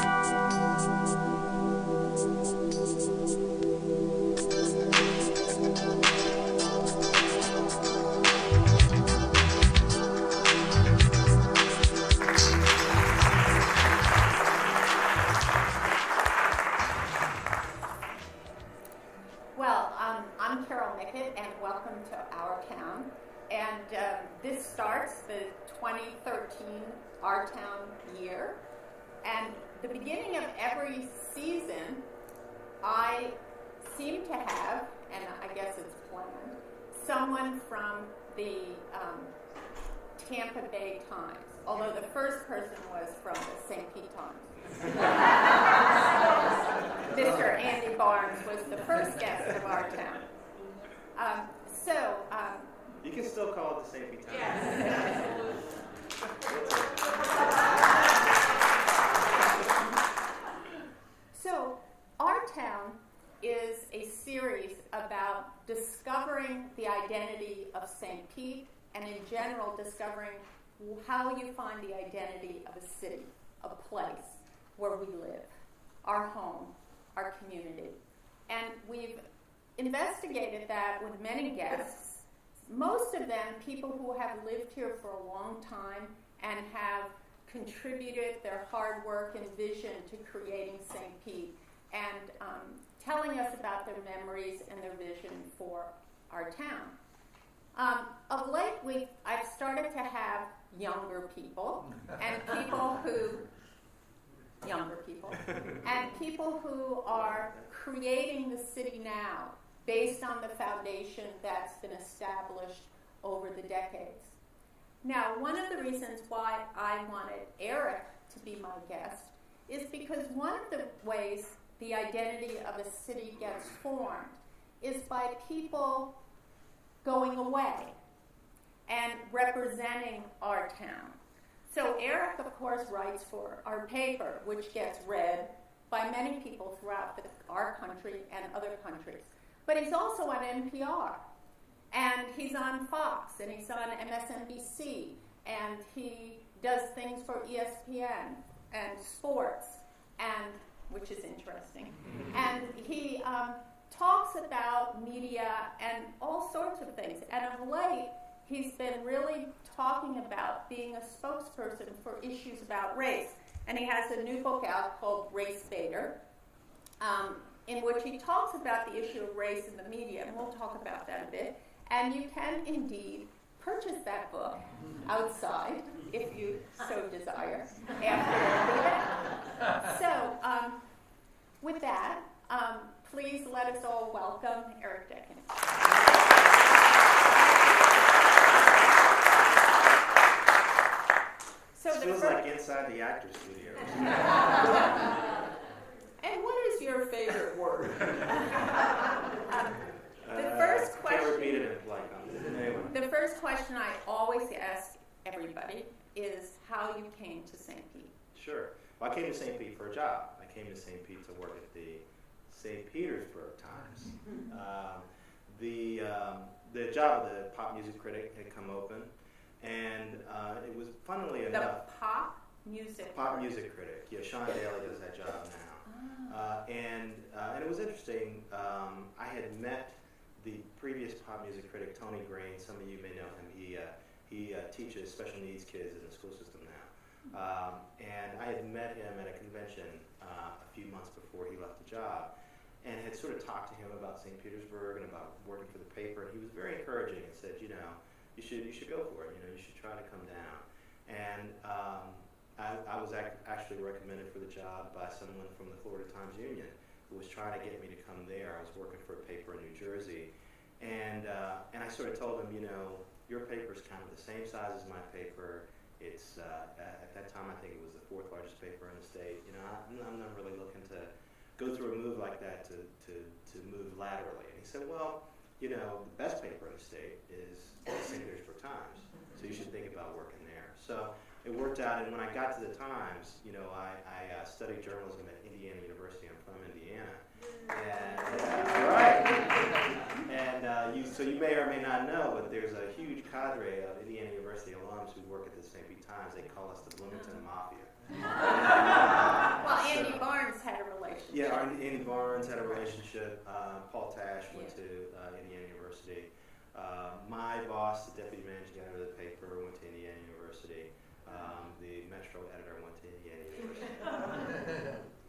I'm Carol Mickett, and welcome to our town. And this starts the 2013 Our Town year. And the beginning of every season, I seem to have, and I guess it's planned, someone from the Tampa Bay Times, although the first person was from the St. Pete Times. Mr. Andy Barnes was the first guest of our town. You can still call it the St. Pete Times. Yes. So, our town is a series about discovering the identity of St. Pete, and in general, discovering how you find the identity of a city, a place where we live, our home, our community. And we've investigated that with many guests, most of them people who have lived here for a long time and have contributed their hard work and vision to creating St. Pete, and telling us about their memories and their vision for our town. Of late, I've started to have younger people and people who are creating the city now based on the foundation that's been established over the decades. Now, one of the reasons why I wanted Eric to be my guest is because one of the ways the identity of a city gets formed is by people going away and representing our town. So Eric, of course, writes for our paper, which gets read by many people throughout our country and other countries. But he's also on NPR, and he's on Fox, and he's on MSNBC, and he does things for ESPN and sports, and which is interesting. And he talks about media and all sorts of things. And of late, he's been really talking about being a spokesperson for issues about race. And he has a new book out called Race Baiter, in which he talks about the issue of race in the media, and we'll talk about that a bit. And you can indeed purchase that book outside, if you so desire, after the event. So, with that, please let us all welcome Eric Deggans. So it feels like inside the actor's studio. And what is your favorite word? The first question. Can't repeat it in polite conversation. Anyway. The first question I always ask everybody is how you came to St. Pete. Sure. Well, I came to St. Pete for a job. I came to St. Pete to work at the St. Petersburg Times. The job of the pop music critic had come open, and it was, funnily enough, The pop music critic. Yeah, Sean Dali does that job now. And it was interesting. I had met the previous pop music critic, Tony Green. Some of you may know him. He teaches special needs kids in the school system now. And I had met him at a convention a few months before he left the job, and had sort of talked to him about St. Petersburg and about working for the paper. And he was very encouraging and said, you should go for it. You should try to come down. And I was actually recommended for the job by someone from the Florida Times Union who was trying to get me to come there. I was working for a paper in New Jersey, and I sort of told him, your paper's kind of the same size as my paper. It's at that time I think it was the fourth largest paper in the state. I'm not really looking to go through a move like that to move laterally. And he said, well, the best paper in the state is the St. Petersburg Times, so you should think about working there. So it worked out, and when I got to the Times, I studied journalism at Indiana University. I'm from Indiana. So you may or may not know, but there's a huge cadre of Indiana University alums who work at the St. Pete Times. They call us the Bloomington Mafia. Well, Andy Barnes had a relationship. Paul Tash went to Indiana University. My boss, the deputy managing editor of the paper, went to Indiana University. The Metro editor went to Indiana University.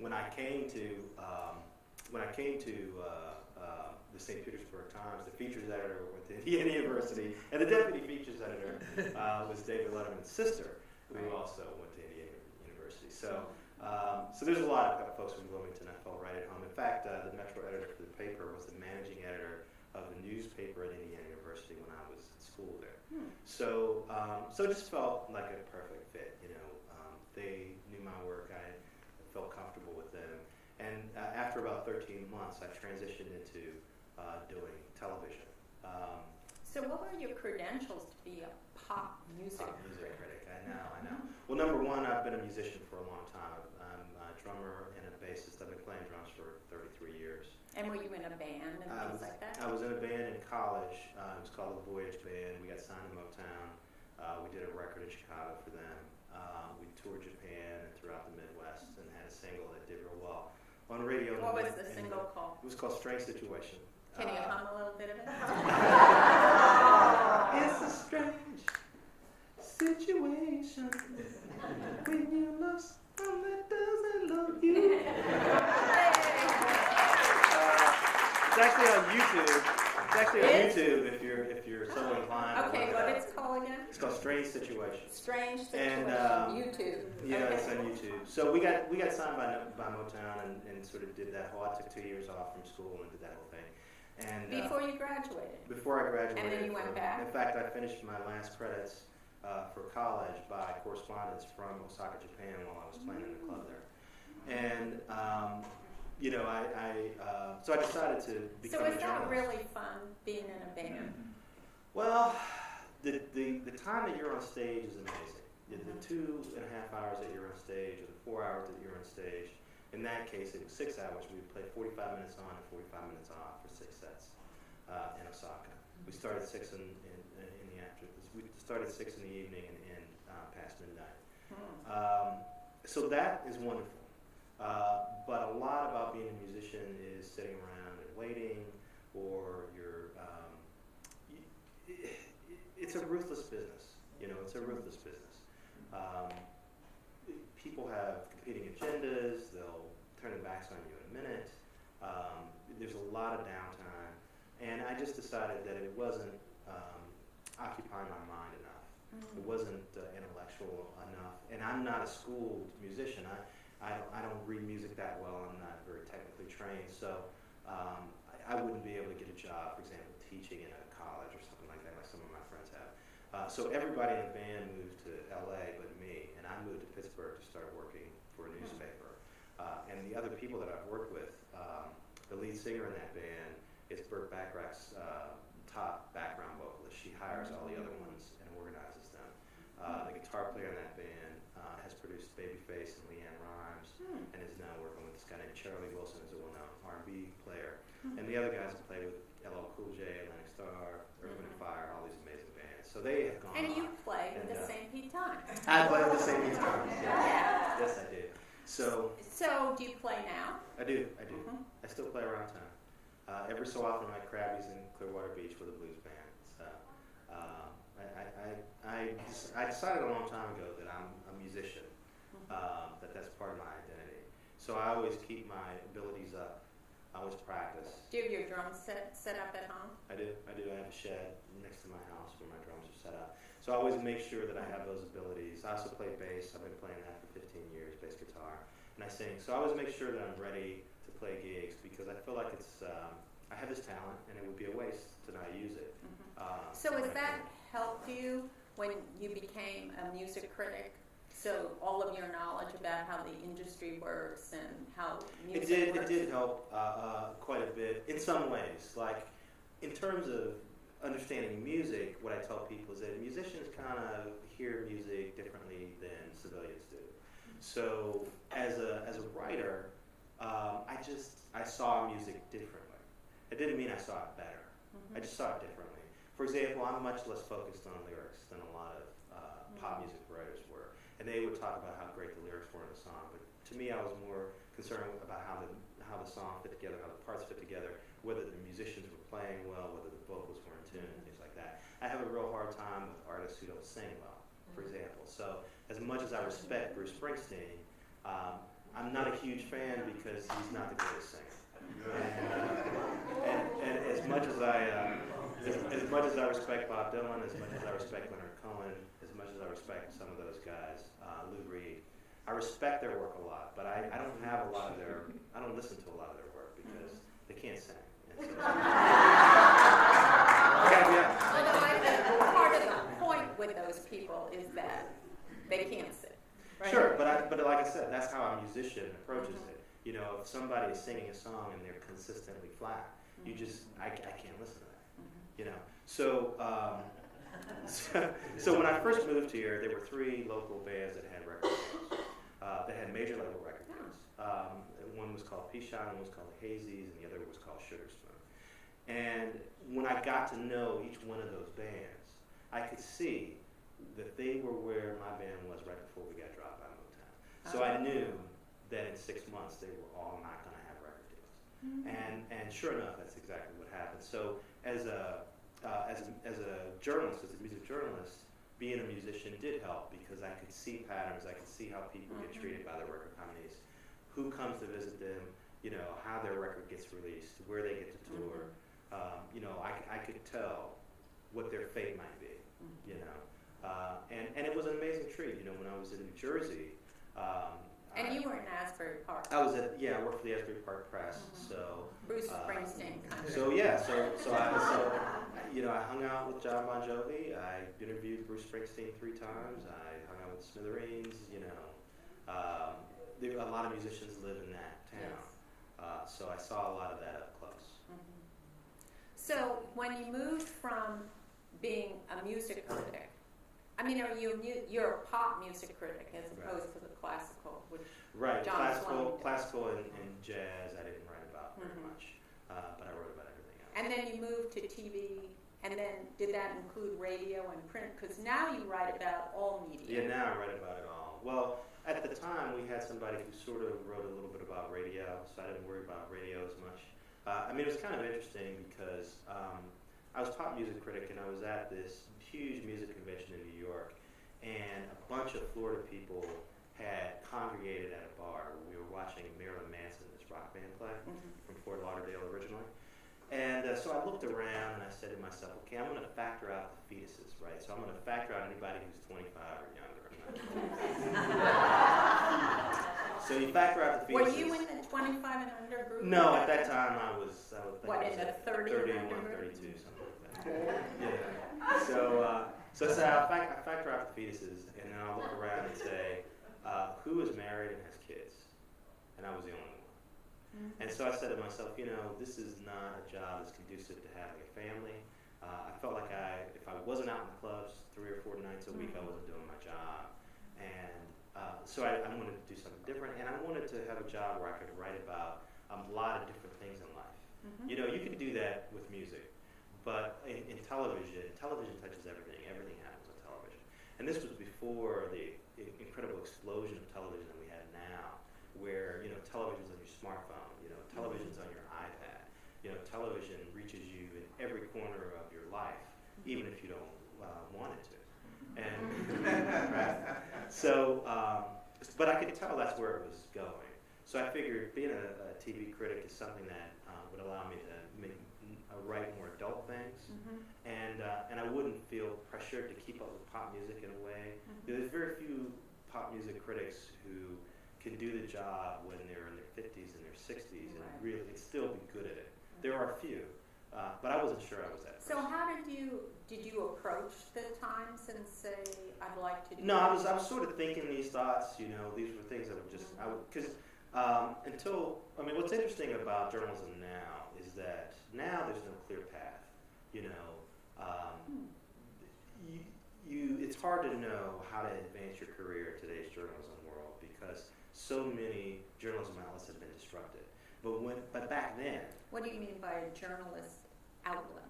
When I came to the St. Petersburg Times, the features editor went to Indiana University, and the deputy features editor was David Letterman's sister, who also went to Indiana University. So there's a lot of folks from Bloomington I felt right at home. In fact, the Metro editor for the paper was the managing editor of the newspaper at Indiana University when I was at school there. So it just felt like a perfect fit. They knew my work. I felt comfortable with them. And after about 13 months, I transitioned into doing television. So what were your credentials to be a pop music critic? I know. Well, number one, I've been a musician for a long time. I'm a drummer and a bassist. I've been playing drums for 33 years. And were you in a band and things like that? I was in a band in college. It was called the Voyage Band. We got signed to Motown. We did a record in Chicago for them. We toured Japan and throughout the Midwest and had a single that did real well on radio. What was the single called? It was called Strange Situation. Can you hum a little bit of it? It's a strange situation when you love someone that doesn't love you. It's actually on YouTube. If you're so inclined. Okay, what it's called again? It's called Strange Situation. Strange Situation. YouTube. Yeah, okay. It's on YouTube. So we got signed by Motown and sort of did that whole. I took 2 years off from school and did that whole thing. And before you graduated. Before I graduated. And then you went back. In fact, I finished my last credits for college by correspondence from Osaka, Japan, while I was playing in the club there. And so I decided to become a journalist. So was that really fun being in a band? Well, the time that you're on stage is amazing. The 2.5 hours that you're on stage, or the 4 hours that you're on stage. In that case, it was 6 hours. We would play 45 minutes on and 45 minutes off for 6 sets in Osaka. We started 6 in the afternoon. We started 6 in the evening and end past midnight. So that is wonderful. But a lot about being a musician is sitting around and waiting, or it's a ruthless business. It's a ruthless business. People have competing agendas. They'll turn their backs on you in a minute. There's a lot of downtime. And I just decided that it wasn't occupying my mind enough. It wasn't intellectual enough. And I'm not a schooled musician. I don't read music that well. I'm not very technically trained. So I wouldn't be able to get a job, for example, teaching in a college or something like that, like some of my friends have. So everybody in the band moved to LA but me, and I moved to Pittsburgh to start working for a newspaper. And the other people that I've worked with, the lead singer in that band is Burt Bacharach's top background vocalist. She hires all the other ones and organizes them. The guitar player in that band has produced Babyface and Leanne Rhymes and is now working with this guy named Charlie Wilson, who's a well-known R&B player. And the other guys have played with LL Cool J, Atlantic Starr, Earth, Wind & Fire, all these amazing bands. So they have gone And on. you play with the St. Pete Times. I play with the St. Pete Times. Yes, I do. So do you play now? I do. I still play around town. Every so often I'm at Krabby's in Clearwater Beach with a blues band. So I decided a long time ago that I'm a musician, that's part of my identity. So I always keep my abilities up. I always practice. Do you have your drum set up at home? I do. I have a shed next to my house where my drums are set up. So I always make sure that I have those abilities. I also play bass. I've been playing that for 15 years, bass guitar, and I sing. So I always make sure that I'm ready to play gigs because I feel like it's I have this talent and it would be a waste to not use it. So has that helped you when you became a music critic? So all of your knowledge about how the industry works and how music works? It did help quite a bit in some ways. Like in terms of understanding music, what I tell people is that musicians kind of hear music differently than civilians do. So as a writer, I saw music differently. It didn't mean I saw it better. I just saw it differently. For example, I'm much less focused on lyrics than a lot of pop music writers were. And they would talk about how great the lyrics were in the song. But to me, I was more concerned about how the song fit together, how the parts fit together, whether the musicians were playing well, whether the vocals were in tune, and things like that. I have a real hard time with artists who don't sing well, for example. So as much as I respect Bruce Springsteen, I'm not a huge fan because he's not the greatest singer. And as much as I respect Bob Dylan, as much as I respect Leonard Cohen, as much as I respect some of those guys, Lou Reed, I respect their work a lot, but I don't have a lot of their, I don't listen to a lot of their work because they can't sing. And so, Although I think part of the point with those people is that they can't sing. Right? Sure, but like I said, that's how a musician approaches it. You know, if somebody is singing a song and they're consistently flat, you just, I can't listen to that. You know, so when I first moved here, there were 3 local bands that had record deals. That had major label record deals. One was called P-Shot, one was called the Hazies, and the other was called Sugar Spoon. And when I got to know each one of those bands, I could see that they were where my band was right before we got dropped by Motown. So I knew that in 6 months they were all not going to have record deals. And sure enough, that's exactly what happened. So as a journalist, as a music journalist, being a musician did help because I could see patterns. I could see how people get treated by their record companies, who comes to visit them, you know, how their record gets released, where they get to tour. You know, I could tell what their fate might be, you know. And it was an amazing treat. You know, when I was in New Jersey. And you were in Asbury Park. I worked for the Asbury Park Press. So Bruce Springsteen. So you know, I hung out with John Bon Jovi. I interviewed Bruce Springsteen 3 times. I hung out with Smithereens. You know, there a lot of musicians live in that town. Yes. So I saw a lot of that up close. So when you moved from being a music critic, I mean, you're a pop music critic as opposed to the classical, which classical and jazz I didn't write about very much, but I wrote about everything else. And then you moved to TV, and then did that include radio and print? Because now you write about all media. Yeah, now I write about it all. Well, at the time we had somebody who sort of wrote a little bit about radio, so I didn't worry about radio as much. I mean, it was kind of interesting because I was pop music critic, and I was at this huge music convention in New York, and a bunch of Florida people had congregated at a bar. We were watching Marilyn Manson, this rock band play from Fort Lauderdale originally. And so I looked around and I said to myself, okay, I'm going to factor out the fetuses, right? So I'm going to factor out anybody who's 25 or younger. So you factor out the fetuses. Were you in the 25 and under group? No, at that time I was in the 31, 32, something like that. Yeah. So I factor out the fetuses, and then I'll look around and say, who is married and has kids? And I was the only one. And so I said to myself, you know, this is not a job that's conducive to having a family. I felt like if I wasn't out in the clubs 3 or 4 nights a week, I wasn't doing my job. And so I wanted to do something different, and I wanted to have a job where I could write about a lot of different things in life. You know, you can do that with music, but in television touches everything. Everything happens on television. And this was before the incredible explosion of television that we have now, where, you know, television's on your smartphone, you know, television's on your iPad. You know, television reaches you in every corner of your life, even if you don't want it to. And so, but I could tell that's where it was going. So I figured being a TV critic is something that would allow me to write more adult things, and I wouldn't feel pressured to keep up with pop music in a way. There's very few pop music critics who can do the job when they're in their 50s and their 60s and really still be good at it. There are a few, but I wasn't sure I was that person. So how did you approach the Times and say, I'd like to do No, I was sort of thinking these thoughts, you know, these were things that would just, what's interesting about journalism now is that now there's no clear path, you know. It's hard to know how to advance your career in today's journalism world because so many journalism outlets have been disrupted. But back then... What do you mean by a journalism outlet?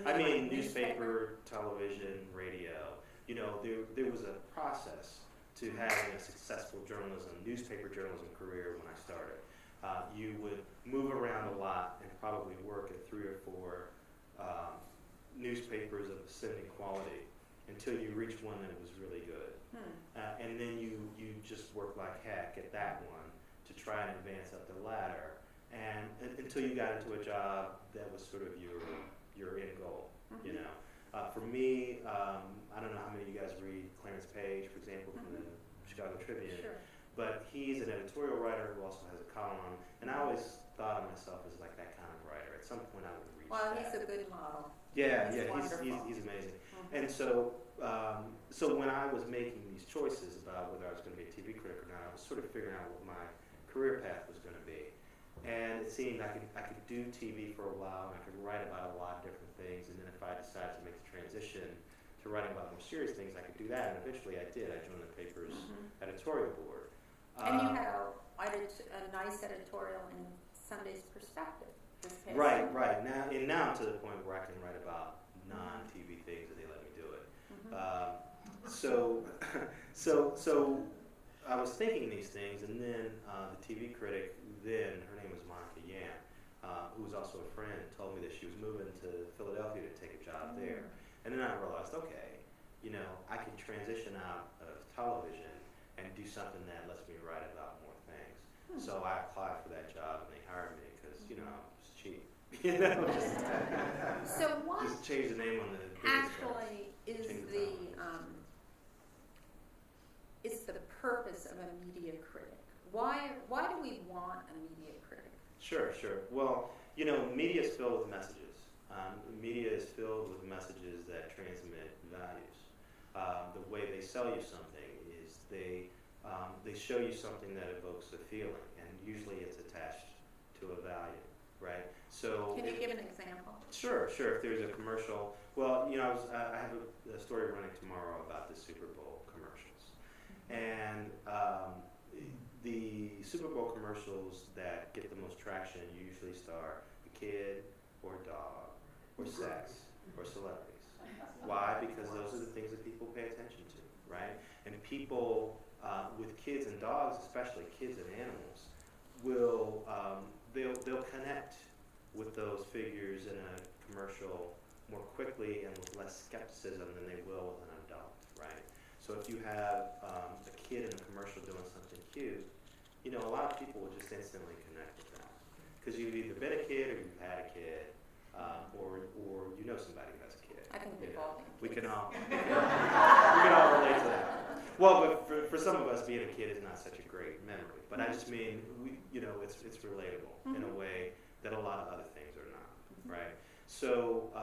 I mean newspaper, television, radio. You know, there was a process to having a successful newspaper journalism career when I started. You would move around a lot and probably work at 3 or 4 newspapers of ascending quality until you reached one that was really good. And then you just work like heck at that one to try and advance up the ladder, and until you got into a job that was sort of your end goal, you know. For me, I don't know how many of you guys read Clarence Page, for example, from the Chicago Tribune, but he's an editorial writer who also has a column, and I always thought of myself as like that kind of writer. At some point I would reach that. He's a good model. Yeah, he's amazing. And so when I was making these choices about whether I was going to be a TV critic or not, I was sort of figuring out what my career path was going to be. And it seemed I could do TV for a while, and I could write about a lot of different things, and then if I decided to make the transition to writing about more serious things, I could do that, and eventually I did. I joined the paper's editorial board. And you had a nice editorial in Sunday's Perspective. Right. Now I'm to the point where I can write about non-TV things, and they let me do it. So I was thinking these things, and then the TV critic then, her name was Monica Yam, who was also a friend, told me that she was moving to Philadelphia to take a job there. And then I realized, okay, you know, I can transition out of television and do something that lets me write about more things. So I applied for that job, and they hired me because, you know, it's cheap. You know, just change the name on the actually is it's the purpose of a media critic? Why do we want a media critic? Sure. Well, you know, media is filled with messages. Media is filled with messages that transmit values. The way they sell you something is they show you something that evokes a feeling, and usually it's attached to a value, right? So can you give an example? Sure. If there's a commercial, well, you know, I have a story running tomorrow about the Super Bowl commercials, and the Super Bowl commercials that get the most traction usually star a kid or a dog or sex or celebrities. Why? Because those are the things that people pay attention to, right? And people with kids and dogs, especially kids and animals, will they'll connect with those figures in a commercial more quickly and with less skepticism than they will with an adult, right? So if you have a kid in a commercial doing something cute, you know, a lot of people will just instantly connect with that. Because you've either been a kid or you've had a kid, or you know somebody who has a kid. I think we've all been we can all relate to that. Well, but for some of us, being a kid is not such a great memory. But I just mean, it's relatable in a way that a lot of other things are not, right? So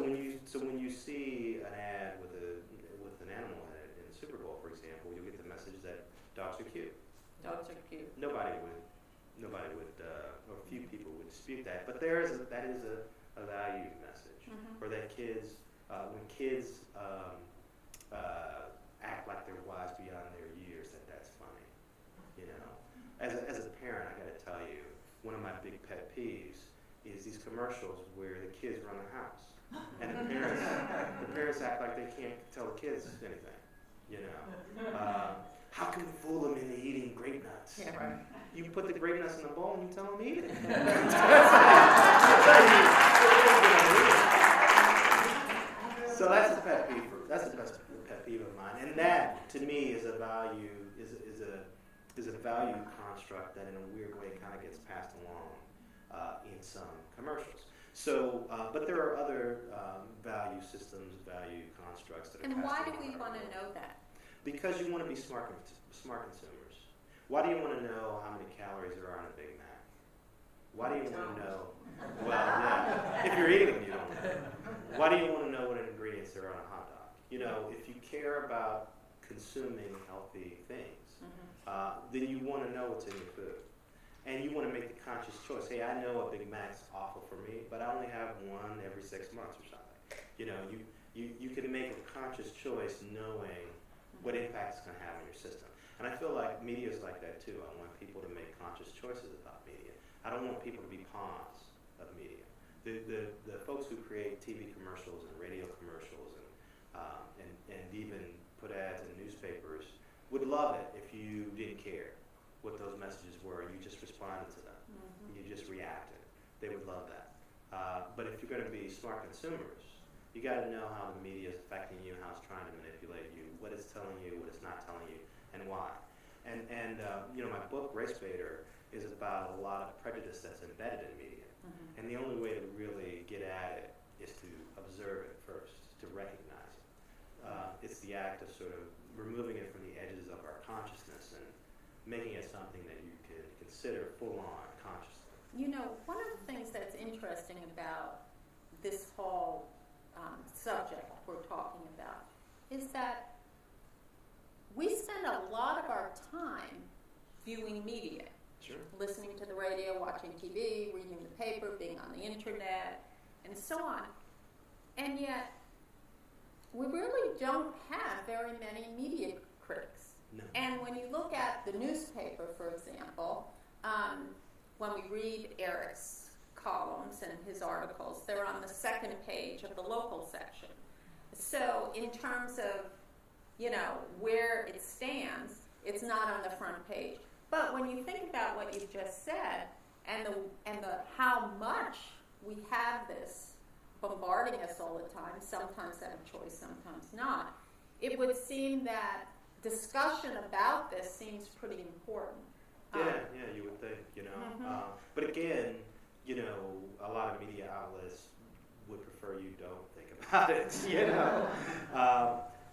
when you see an ad with an animal in it in the Super Bowl, for example, you'll get the message that dogs are cute. Dogs are cute. Nobody would, or few people would dispute that. But that is a value message, or that when kids act like they're wise beyond their years, that's funny. You know, as a parent, I got to tell you, one of my big pet peeves is these commercials where the kids run the house, and the parents act like they can't tell the kids anything. You know, how can we fool them into eating grape nuts? Yeah, right. You put the grape nuts in a bowl and you tell them to eat it. So that's a pet peeve. That's a pet peeve of mine, and that to me is a value construct that in a weird way kind of gets passed along in some commercials. So, but there are other value systems, value constructs that are. And why do we want to know that? Because you want to be smart consumers. Why do you want to know how many calories there are in a Big Mac? Why do you want to know? Well, yeah. If you're eating them, you don't know. Why do you want to know what ingredients there are on a hot dog? You know, if you care about consuming healthy things, then you want to know what's in your food. And you want to make the conscious choice. Hey, I know a Big Mac's awful for me, but I only have one every 6 months or something. You know, you can make a conscious choice knowing what impact it's going to have on your system. And I feel like media is like that too. I want people to make conscious choices about media. I don't want people to be pawns of media. The folks who create TV commercials and radio commercials and even put ads in newspapers would love it if you didn't care what those messages were and you just responded to them. You just reacted. They would love that. But if you're going to be smart consumers, you got to know how the media is affecting you, how it's trying to manipulate you, what it's telling you, what it's not telling you, and why. And my book, Race Baiter, is about a lot of prejudice that's embedded in media. And the only way to really get at it is to observe it first, to recognize it. It's the act of sort of removing it from the edges of our consciousness and making it something that you can consider full-on consciously. You know, one of the things that's interesting about this whole subject we're talking about is that we spend a lot of our time viewing media. Sure. Listening to the radio, watching TV, reading the paper, being on the internet, and so on. And yet, we really don't have very many media critics. No. And when you look at the newspaper, for example, when we read Eric's columns and his articles, they're on the second page of the local section. So in terms of, where it stands, it's not on the front page. But when you think about what you've just said and the how much we have this bombarding us all the time, sometimes out of choice, sometimes not, it would seem that discussion about this seems pretty important. Yeah, you would think, but again, a lot of media outlets would prefer you don't think about it,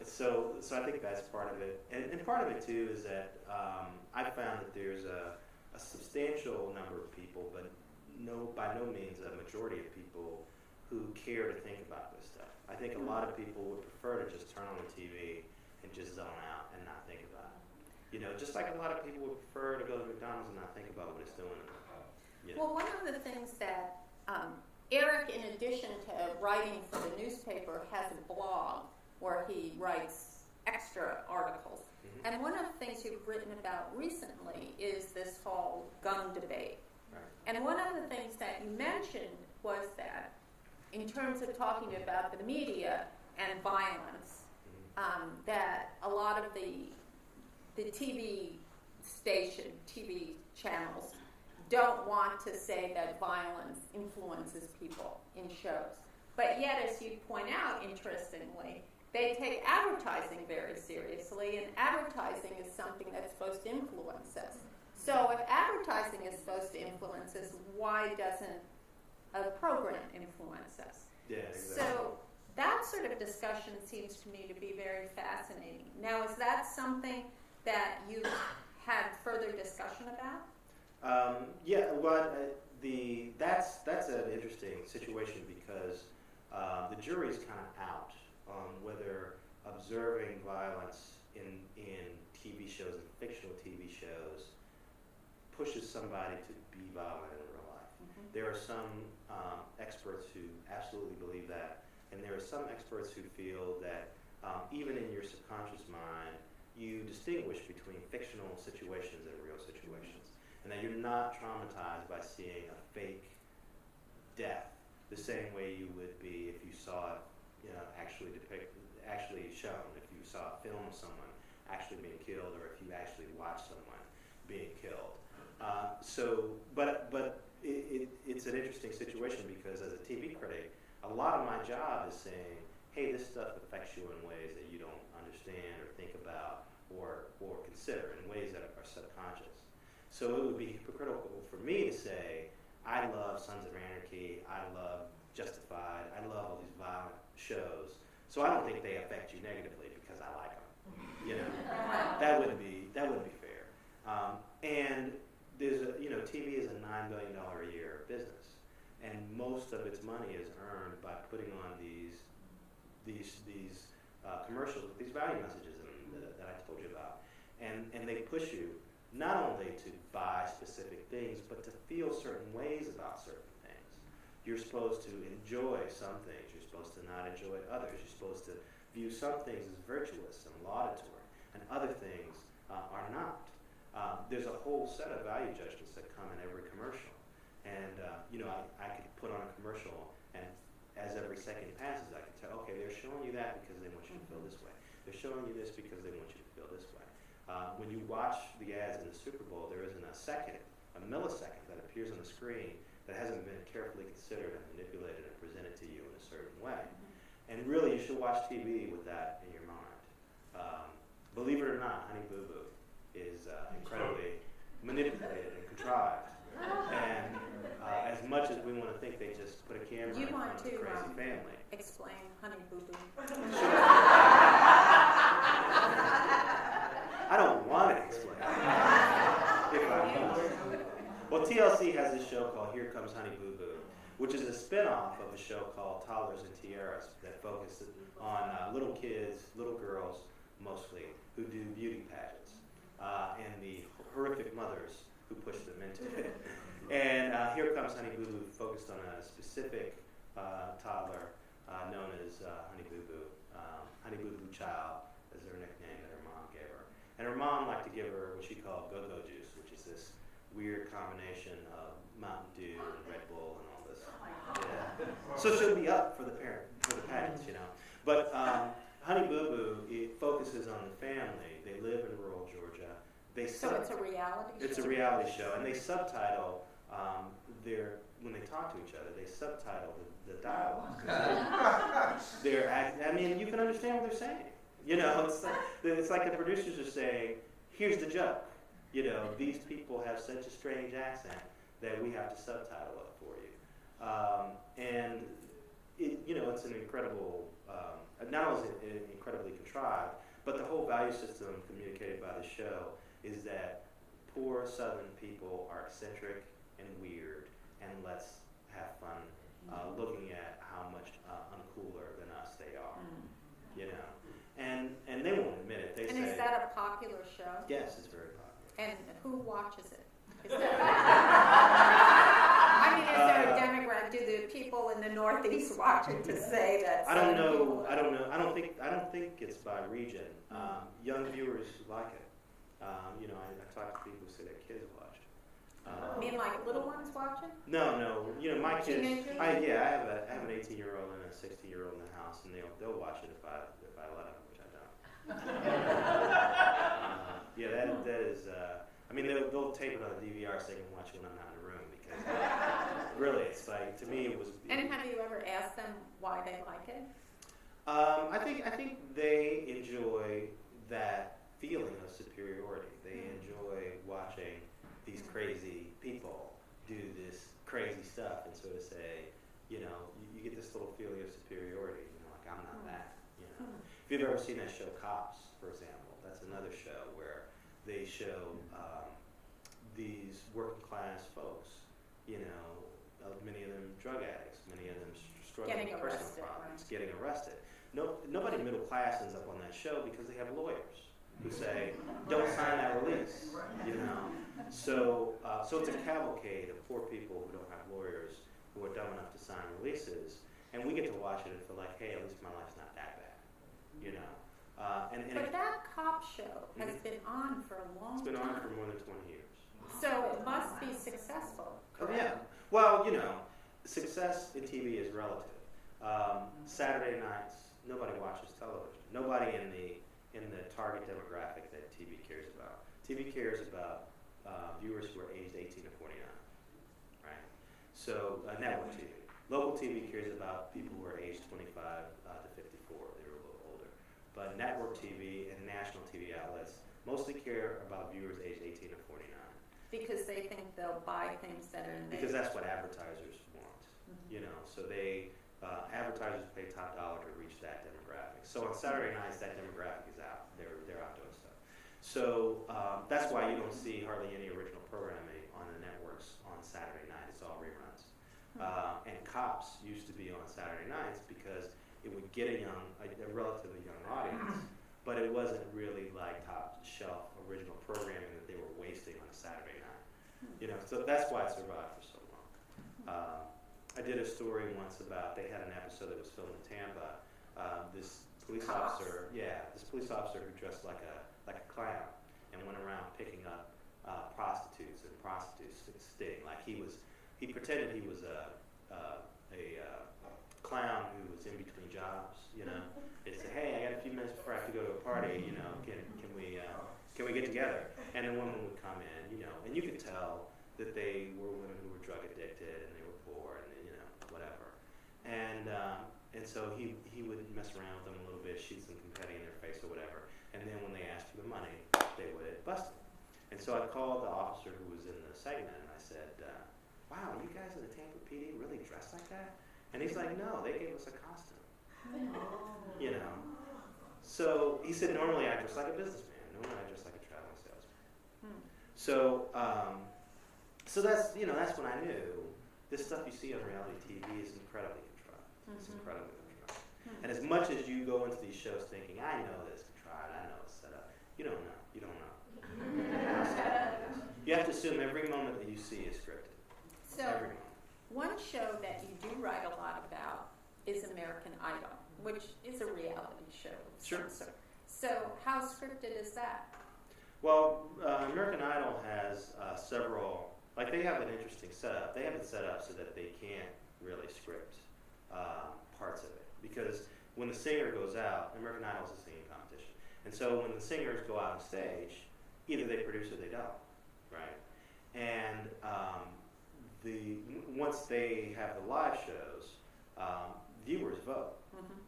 So I think that's part of it. And part of it, too, is that I found that there's a substantial number of people, but by no means a majority of people who care to think about this stuff. I think a lot of people would prefer to just turn on the TV and just zone out and not think about it. Just like a lot of people would prefer to go to McDonald's and not think about what it's doing. Well, one of the things that Eric, in addition to writing for the newspaper, has a blog where he writes extra articles. And one of the things you've written about recently is this whole gun debate. Right. And one of the things that you mentioned was that in terms of talking about the media and violence, that a lot of the TV channels don't want to say that violence influences people in shows. But yet, as you point out, interestingly, they take advertising very seriously, and advertising is something that's supposed to influence us. So if advertising is supposed to influence us, why doesn't a program influence us? Yeah, exactly. So that sort of discussion seems to me to be very fascinating. Now, is that something that you've had further discussion about? That's an interesting situation because the jury's kind of out on whether observing violence in TV shows and fictional TV shows pushes somebody to be violent in real life. There are some experts who absolutely believe that, and there are some experts who feel that even in your subconscious mind, you distinguish between fictional situations and real situations, and that you're not traumatized by seeing a fake death the same way you would be if you saw it actually shown, if you saw a film of someone actually being killed, or if you actually watched someone being killed. But it's an interesting situation because as a TV critic, a lot of my job is saying, hey, this stuff affects you in ways that you don't understand or think about or consider, in ways that are subconscious. So it would be hypocritical for me to say, I love Sons of Anarchy, I love Justified, I love all these violent shows, so I don't think they affect you negatively because I like them. That wouldn't be fair. And there's TV is a $9 billion a year business, and most of its money is earned by putting on these commercials with these value messages that I told you about, and they push you not only to buy specific things, but to feel certain ways about certain things. You're supposed to enjoy some things. You're supposed to not enjoy others. You're supposed to view some things as virtuous and laudatory, and other things are not. There's a whole set of value judgments that come in every commercial. And, I could put on a commercial, and as every second passes, I can tell, okay, they're showing you that because they want you to feel this way. They're showing you this because they want you to feel this way. When you watch the ads in the Super Bowl, there isn't a millisecond that appears on the screen that hasn't been carefully considered and manipulated and presented to you in a certain way. And really, you should watch TV with that in your mind. Believe it or not, Honey Boo Boo is incredibly manipulated and contrived. And as much as we want to think they just put a camera in front of a crazy family. Explain Honey Boo Boo. I don't want to explain it. If I must. Well, TLC has this show called Here Comes Honey Boo Boo, which is a spin-off of a show called Toddlers and Tiaras that focuses on little kids, little girls mostly, who do beauty pageants, and the horrific mothers who push them into it. And Here Comes Honey Boo Boo focused on a specific toddler known as Honey Boo Boo. Honey Boo Boo Child is her nickname that her mom gave her. And her mom liked to give her what she called go-go juice, which is this weird combination of Mountain Dew and Red Bull and all this. Yeah. So she'll be up for the pageants, you know. But Honey Boo Boo, it focuses on the family. They live in rural Georgia. So it's a reality show? It's a reality show. And they subtitle when they talk to each other, they subtitle the dialogue. I mean, you can understand what they're saying. You know, it's like the producers are saying, here's the joke. You know, these people have such a strange accent that we have to subtitle it for you. And, it's an incredible, not only is it incredibly contrived, but the whole value system communicated by the show is that poor Southern people are eccentric and weird, and let's have fun looking at how much uncooler than us they are. You know, and they won't admit it. They say, is that a popular show? Yes, it's very popular. And who watches it? Is there a demographic? Do the people in the Northeast watch it to say that? I don't know. I don't think it's by region. Young viewers like it. I talk to people who say their kids watch it. You mean like little ones watching? No. My kids. Teenagers? I have an 18-year-old and a 16-year-old in the house, and they'll watch it if I let them, which I don't. That is. They'll tape it on a DVR so they can watch it when I'm not in the room, because really, it's like, to me, it was. And have you ever asked them why they like it? I think they enjoy that feeling of superiority. They enjoy watching these crazy people do this crazy stuff and sort of say, you get this little feeling of superiority, like I'm not that, If you've ever seen that show Cops, for example, that's another show where they show these working class folks, many of them drug addicts, many of them struggling with personal problems, getting arrested. Nobody middle class ends up on that show because they have lawyers who say, don't sign that release, So it's a cavalcade of poor people who don't have lawyers who are dumb enough to sign releases, and we get to watch it and feel like, hey, at least my life's not that bad, But that cop show has been on for a long time. It's been on for more than 20 years. So it must be successful, correct? Yeah. Well, success in TV is relative. Saturday nights, nobody watches television. Nobody in the target demographic that TV cares about. TV cares about viewers who are aged 18 to 49, right? So network TV. Local TV cares about people who are aged 25 to 54. They're a little older. But network TV and national TV outlets mostly care about viewers aged 18 to 49. Because they think they'll buy things that are in there. Because that's what advertisers want. So they advertisers pay top dollar to reach that demographic. So on Saturday nights, that demographic is out. They're out doing stuff. So that's why you don't see hardly any original programming on the networks on Saturday night. It's all reruns. And Cops used to be on Saturday nights because it would get a relatively young audience, but it wasn't really like top shelf original programming that they were wasting on a Saturday night. So that's why it survived for so long. I did a story once about, they had an episode that was filmed in Tampa. This police officer who dressed like a clown and went around picking up prostitutes and prostitutes sting. Like he pretended he was a clown who was in between jobs. He said, "Hey, I got a few minutes before I have to go to a party. Can can we get together? And the woman would come in, and you could tell that they were women who were drug addicted and they were poor and whatever. And so he would mess around with them a little bit, shoot some confetti in their face or whatever. And then when they asked for the money, they would bust it. And so I called the officer who was in the segment and I said, wow, you guys in the Tampa PD really dressed like that? And he's like, no, they gave us a costume. So he said, normally I dress like a businessman. Normally I dress like a traveling salesman. So that's when I knew this stuff you see on reality TV is incredibly contrived. It's incredibly contrived. And as much as you go into these shows thinking, I know this contrived, I know it's set up, you don't know. You don't know. You have to assume every moment that you see is scripted. So every moment. One show that you do write a lot about is American Idol, which is a reality show. Sure. So how scripted is that? Well, American Idol has several, like they have an interesting setup. They have it set up so that they can't really script parts of it. Because when the singer goes out, American Idol is a singing competition. And so when the singers go out on stage, either they produce or they don't, right? And once they have the live shows, viewers vote.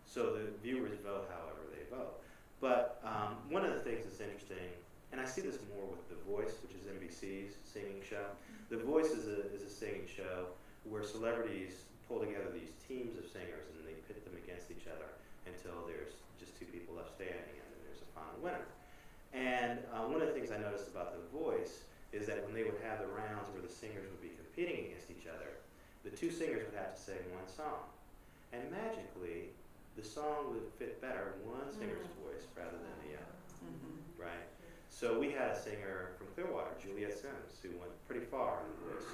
So the viewers vote however they vote. But one of the things that's interesting, and I see this more with The Voice, which is NBC's singing show. The Voice is a singing show where celebrities pull together these teams of singers and they pit them against each other until there's just two people left standing and then there's a final winner. And one of the things I noticed about The Voice is that when they would have the rounds where the singers would be competing against each other, the two singers would have to sing one song. And magically, the song would fit better in one singer's voice rather than the other, right? So we had a singer from Clearwater, Juliet Sims, who went pretty far in The Voice,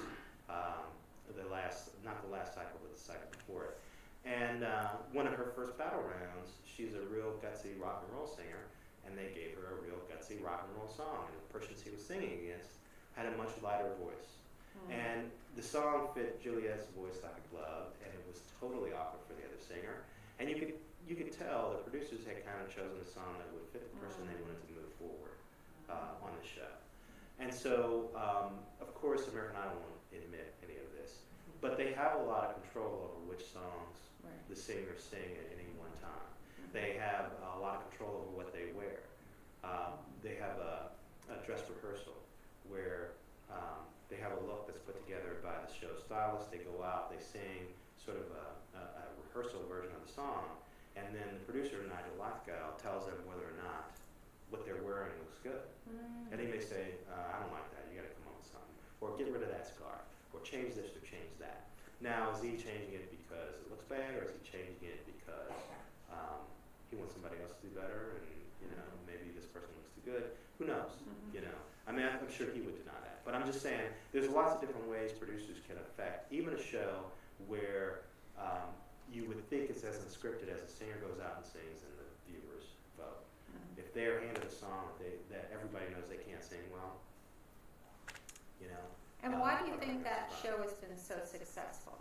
not the last cycle, but the cycle before it. And one of her first battle rounds, she's a real gutsy rock and roll singer, and they gave her a real gutsy rock and roll song. And the person she was singing against had a much lighter voice. And the song fit Juliet's voice like a glove, and it was totally awkward for the other singer. And you could tell the producers had kind of chosen a song that would fit the person they wanted to move forward on the show. And so, of course, American Idol won't admit any of this, but they have a lot of control over which songs the singers sing at any one time. They have a lot of control over what they wear. They have a dress rehearsal where they have a look that's put together by the show stylist. They go out, they sing sort of a rehearsal version of the song, and then the producer, Nigel Lithgow, tells them whether or not what they're wearing looks good. And he may say, I don't like that, you gotta come up with something. Or get rid of that scarf, or change this or change that. Now, is he changing it because it looks bad, or is he changing it because he wants somebody else to do better, and maybe this person looks too good? Who knows? I mean, I'm sure he would deny that. But I'm just saying, there's lots of different ways producers can affect even a show where you would think it's as unscripted as a singer goes out and sings and the viewers vote. If they're handed a song that everybody knows they can't sing well, And why do you think that show has been so successful?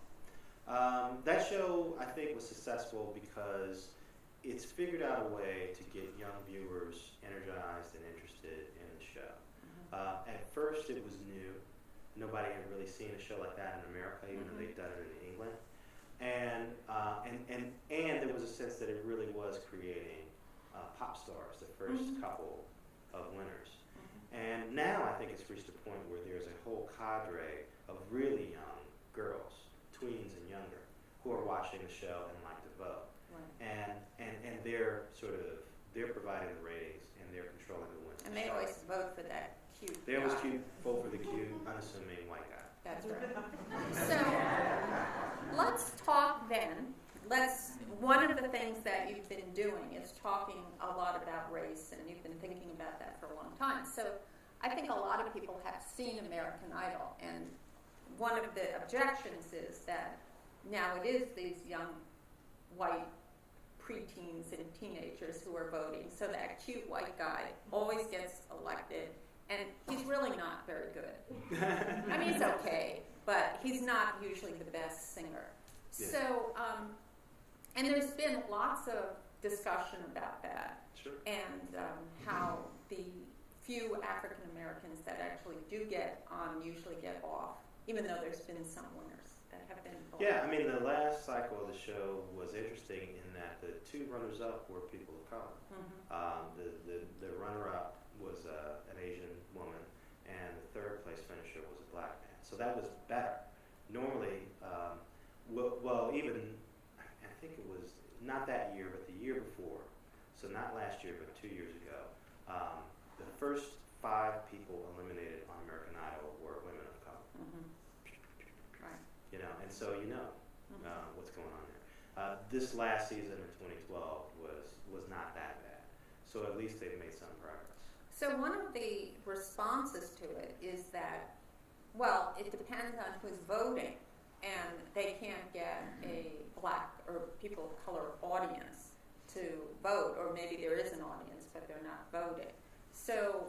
That show, I think, was successful because it's figured out a way to get young viewers energized and interested in the show. At first, it was new. Nobody had really seen a show like that in America, even though they'd done it in England. And there was a sense that it really was creating pop stars, the first couple of winners. And now I think it's reached a point where there's a whole cadre of really young girls, tweens and younger, who are watching the show and like to vote. And they're providing the ratings and they're controlling the winners. And they always vote for that cute They always guy. vote for the cute, unassuming white guy. That's right. So let's talk then. One of the things that you've been doing is talking a lot about race, and you've been thinking about that for a long time. So I think a lot of people have seen American Idol, and one of the objections is that now it is these young white preteens and teenagers who are voting, so that cute white guy always gets elected, and he's really not very good. I mean, he's okay, but he's not usually the best singer. Yeah. So, and there's been lots of discussion about that, Sure. and how the few African Americans that actually do get on usually get off, even though there's been some winners that have been involved. Yeah, I mean, the last cycle of the show was interesting in that the two runners-up were people of color. The runner-up was an Asian woman, and the third place finisher was a black man. So that was better. Normally, even, I think it was not that year, but the year before, so not last year, but 2 years ago, the first 5 people eliminated on American Idol were women of color. Right. You know, and so what's going on there. This last season in 2012 was not that bad. So at least they've made some progress. So one of the responses to it is that, well, it depends on who's voting, and they can't get a black or people of color audience to vote, or maybe there is an audience, but they're not voting. So,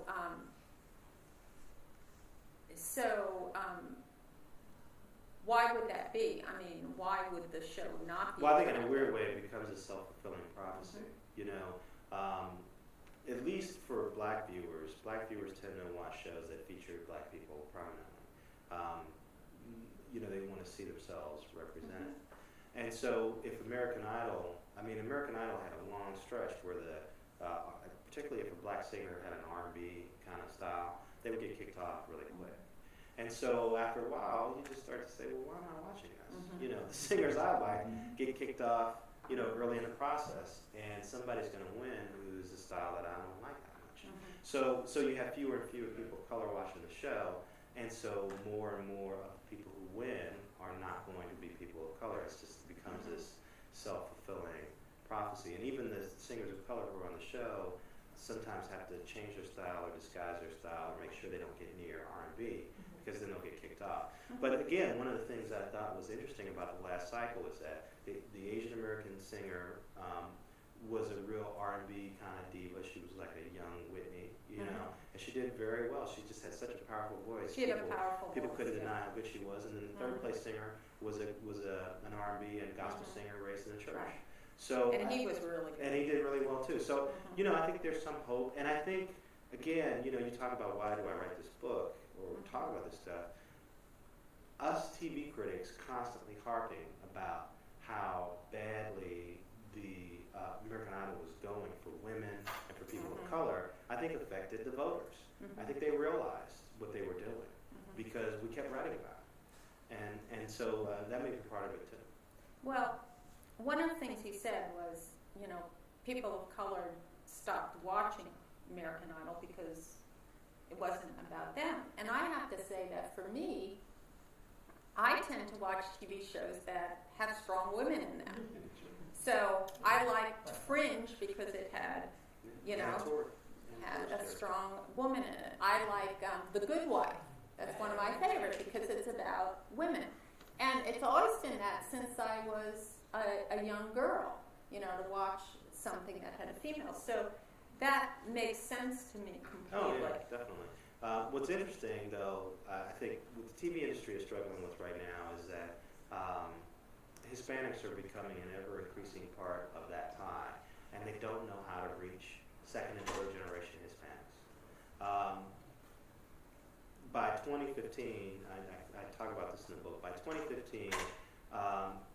why would that be? I mean, why would the show not be? Well, I think in a weird way it becomes a self-fulfilling prophecy. You know, at least for black viewers tend to watch shows that feature black people prominently. You know, they want to see themselves represented. And so if American Idol had a long stretch where particularly if a black singer had an R&B kind of style, they would get kicked off really quick. And so after a while, you just start to say, well, why am I watching this? You know, the singers I like get kicked off, you know, early in the process, and somebody's going to win who's a style that I don't like that much. So you have fewer and fewer people of color watching the show, and so more and more of the people who win are not going to be people of color. It just becomes this self-fulfilling prophecy. And even the singers of color who are on the show sometimes have to change their style or disguise their style or make sure they don't get near R&B because then they'll get kicked off. But again, one of the things I thought was interesting about the last cycle is that the Asian American singer was a real R&B kind of diva. She was like a young Whitney, you know, and she did very well. She just had such a powerful voice. She had a powerful voice. People couldn't deny how good she was. And then the third place singer was an R&B and gospel singer raised in the church. Right. So and he was really good. And he did really well too. So you know, I think there's some hope. And I think again, you know, you talk about why do I write this book or talk about this stuff. Us TV critics constantly harping about how badly the American Idol was going for women and for people of color, I think affected the voters. I think they realized what they were doing because we kept writing about it. And so that may be part of it too. Well, one of the things he said was, you know, people of color stopped watching American Idol because it wasn't about them. And I have to say that for me, I tend to watch TV shows that have strong women in them. So I liked Fringe because it had, you know, had a strong woman in it. I like The Good Wife. That's one of my favorites because it's about women. And it's always been that since I was a young girl, you know, to watch something that had a female. So that makes sense to me completely. Oh, yeah, definitely. What's interesting, though, I think what the TV industry is struggling with right now is that Hispanics are becoming an ever-increasing part of that pie, and they don't know how to reach second and third generation Hispanics. By 2015, I talk about this in the book, by 2015,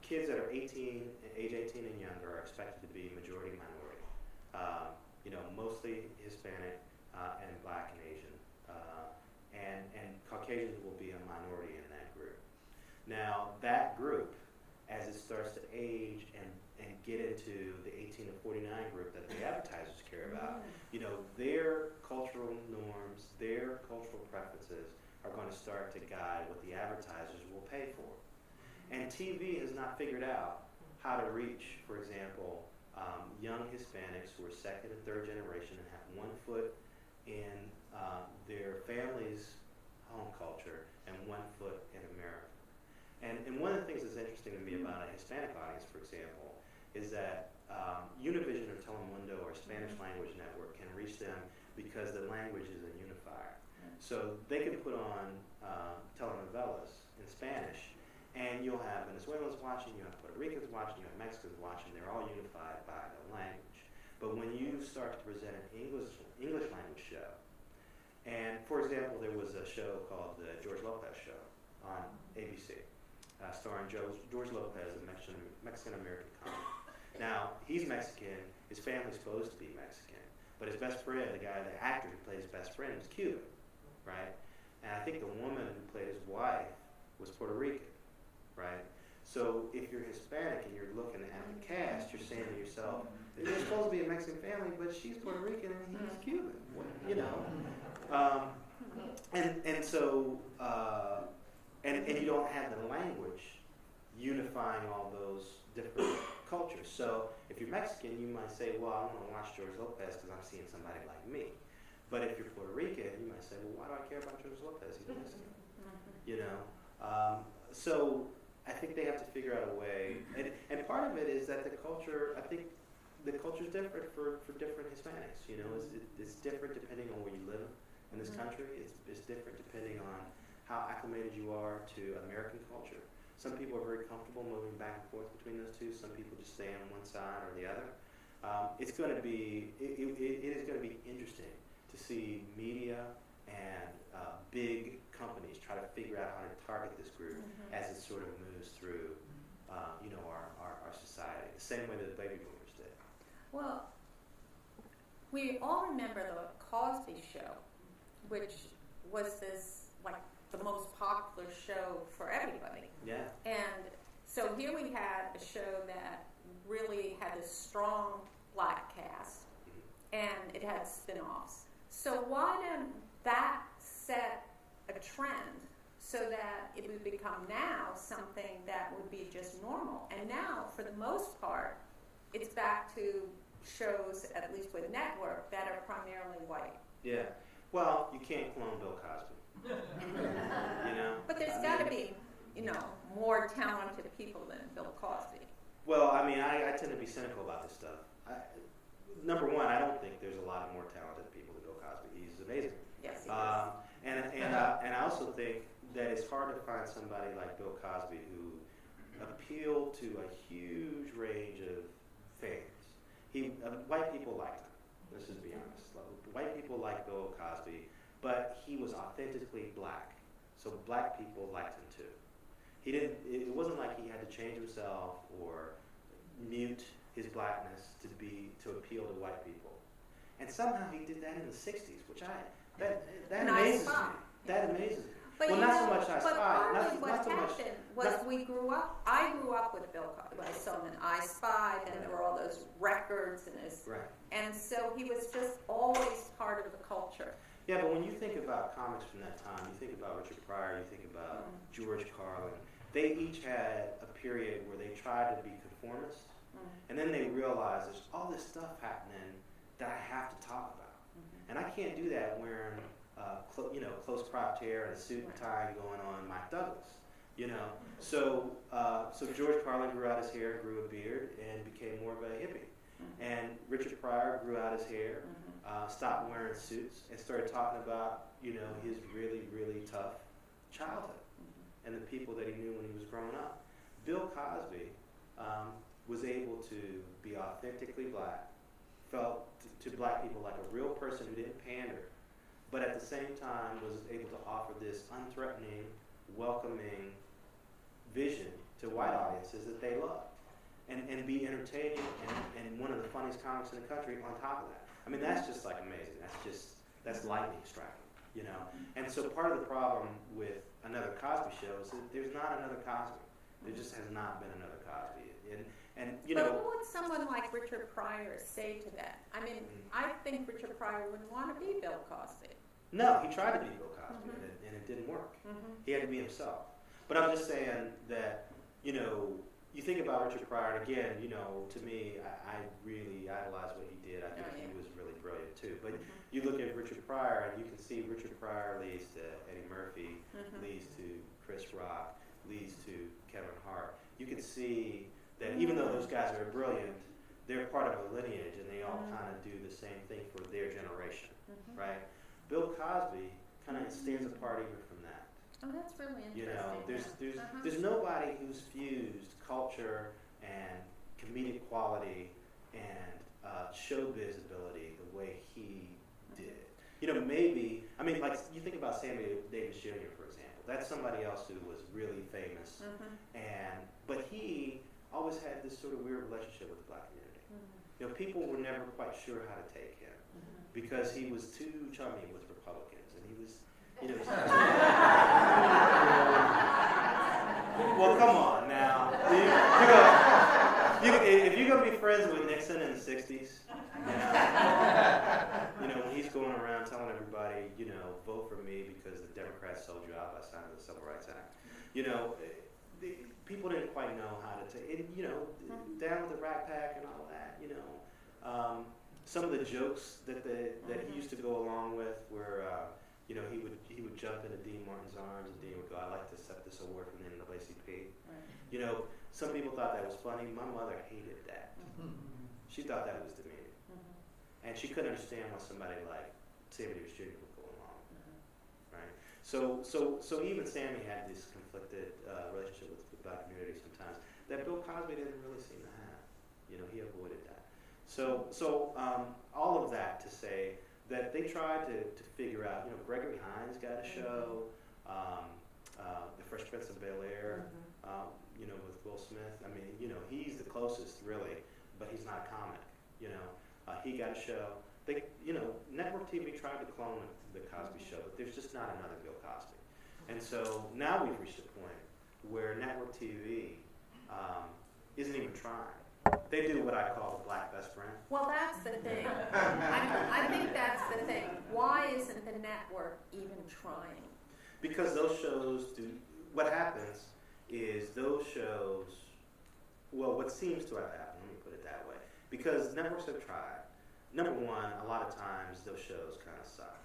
kids that are age 18 and younger are expected to be majority minority. You know, mostly Hispanic and Black and Asian. And Caucasians will be a minority in that group. Now, that group, as it starts to age and get into the 18 to 49 group that the advertisers care about, you know, their cultural norms, their cultural preferences are going to start to guide what the advertisers will pay for. And TV has not figured out how to reach, for example, young Hispanics who are second and third generation and have one foot in their family's home culture and one foot in America. And one of the things that's interesting to me about a Hispanic audience, for example, is that Univision or Telemundo or Spanish language network can reach them because the language is a unifier. So they can put on telenovelas in Spanish, and you'll have Venezuelans watching, you have Puerto Ricans watching, you have Mexicans watching. They're all unified by the language. But when you start to present an English language show, And for example, there was a show called the George Lopez Show on ABC, starring George Lopez, a Mexican-American comic. Now, he's Mexican, his family's supposed to be Mexican, but his best friend, the actor who played his best friend, was Cuban, right? And I think the woman who played his wife was Puerto Rican, right? So if you're Hispanic and you're looking at the cast, you're saying to yourself, they're supposed to be a Mexican family, but she's Puerto Rican and he's Cuban, you know? And so you don't have the language unifying all those different cultures. So if you're Mexican, you might say, well, I want to watch George Lopez because I'm seeing somebody like me. But if you're Puerto Rican, you might say, well, why do I care about George Lopez? He's Mexican. You know? So I think they have to figure out a way. And part of it is that the culture, I think the culture is different for different Hispanics. You know, it's different depending on where you live in this country. It's different depending on how acclimated you are to American culture. Some people are very comfortable moving back and forth between those two. Some people just stay on one side or the other. It is going to be interesting to see media and big companies try to figure out how to target this group as it sort of moves through, our society, the same way that the baby boomers did. Well, we all remember the Cosby Show, which was this, like, the most popular show for everybody. Yeah. And so here we had a show that really had a strong black cast, and it had spin-offs. So why didn't that set a trend so that it would become now something that would be just normal? And now, for the most part, it's back to shows, at least with network, that are primarily white. Yeah. Well, you can't clone Bill Cosby. You know? But there's got to be, more talented people than Bill Cosby. Well, I mean, I tend to be cynical about this stuff. Number one, I don't think there's a lot of more talented people than Bill Cosby. He's amazing. Yes, he is. And I also think that it's hard to find somebody like Bill Cosby who appealed to a huge range of fans. White people liked him. Let's just be honest. White people liked Bill Cosby, but he was authentically black, so black people liked him too. It wasn't like he had to change himself or mute his blackness to appeal to white people. And somehow he did that in the '60s, which that amazes me. That amazes me. But well, not so much I Spy. Partly what happened was I grew up with Bill Cosby. I saw him in I Spy, then there were all those records and his, right. And so he was just always part of the culture. Yeah, but when you think about comics from that time, you think about Richard Pryor, you think about George Carlin. They each had a period where they tried to be conformist, and then they realized there's all this stuff happening that I have to talk about, and I can't do that wearing close cropped hair and a suit and tie going on Mike Douglas. So George Carlin grew out his hair, grew a beard, and became more of a hippie. And Richard Pryor grew out his hair, stopped wearing suits, and started talking about his really, really tough childhood and the people that he knew when he was growing up. Bill Cosby was able to be authentically black, felt to black people like a real person who didn't pander, but at the same time was able to offer this unthreatening, welcoming vision to white audiences that they loved, and be entertaining and one of the funniest comics in the country on top of that. I mean, that's just like amazing. That's lightning striking, And so part of the problem with another Cosby show is that there's not another Cosby. There just has not been another Cosby. But what would someone like Richard Pryor say to that? I mean, I think Richard Pryor wouldn't want to be Bill Cosby. No, he tried to be Bill Cosby, and it didn't work. He had to be himself. But I'm just saying that, you think about Richard Pryor, and again, to me, I really idolize what he did. I think he was really brilliant too. But you look at Richard Pryor, and you can see Richard Pryor leads to Eddie Murphy, leads to Chris Rock, leads to Kevin Hart. You can see that even though those guys are brilliant, they're part of a lineage, and they all kind of do the same thing for their generation, right? Bill Cosby kind of stands apart even from that. Oh, that's really interesting. There's nobody who's fused culture and comedic quality and showbiz ability the way he did. maybe, I mean, like, you think about Sammy Davis Jr., for example. That's somebody else who was really famous, but he always had this sort of weird relationship with the black community. People were never quite sure how to take him because he was too chummy with Republicans, and he was, well, come on now. If you're going to be friends with Nixon in the 60s, when he's going around telling everybody, vote for me because the Democrats sold you out by signing the Civil Rights Act, people didn't quite know how to take it, down with the Rat Pack and all that, some of the jokes that he used to go along with were, he would jump into Dean Martin's arms and Dean would go, I'd like to accept this award from the NAACP. Right. Some people thought that was funny. My mother hated that. She thought that was demeaning. And she couldn't understand why somebody like Sammy Davis Jr. would go along. Right? So even Sammy had this conflicted relationship with the black community sometimes that Bill Cosby didn't really seem to have. He avoided that. So all of that to say that they tried to figure out, Gregory Hines got a show, The Fresh Prince of Bel-Air, with Will Smith. I mean, he's the closest really, but he's not a comic, he got a show. They, network TV tried to clone the Cosby Show, but there's just not another Bill Cosby. And so now we've reached a point where network TV isn't even trying. They do what I call the black best friend. Well, that's the thing. I think that's the thing. Why isn't the network even trying? Because those shows do. What happens is those shows. Well, what seems to have happened. Let me put it that way. Because networks have tried. Number one, a lot of times those shows kind of suck.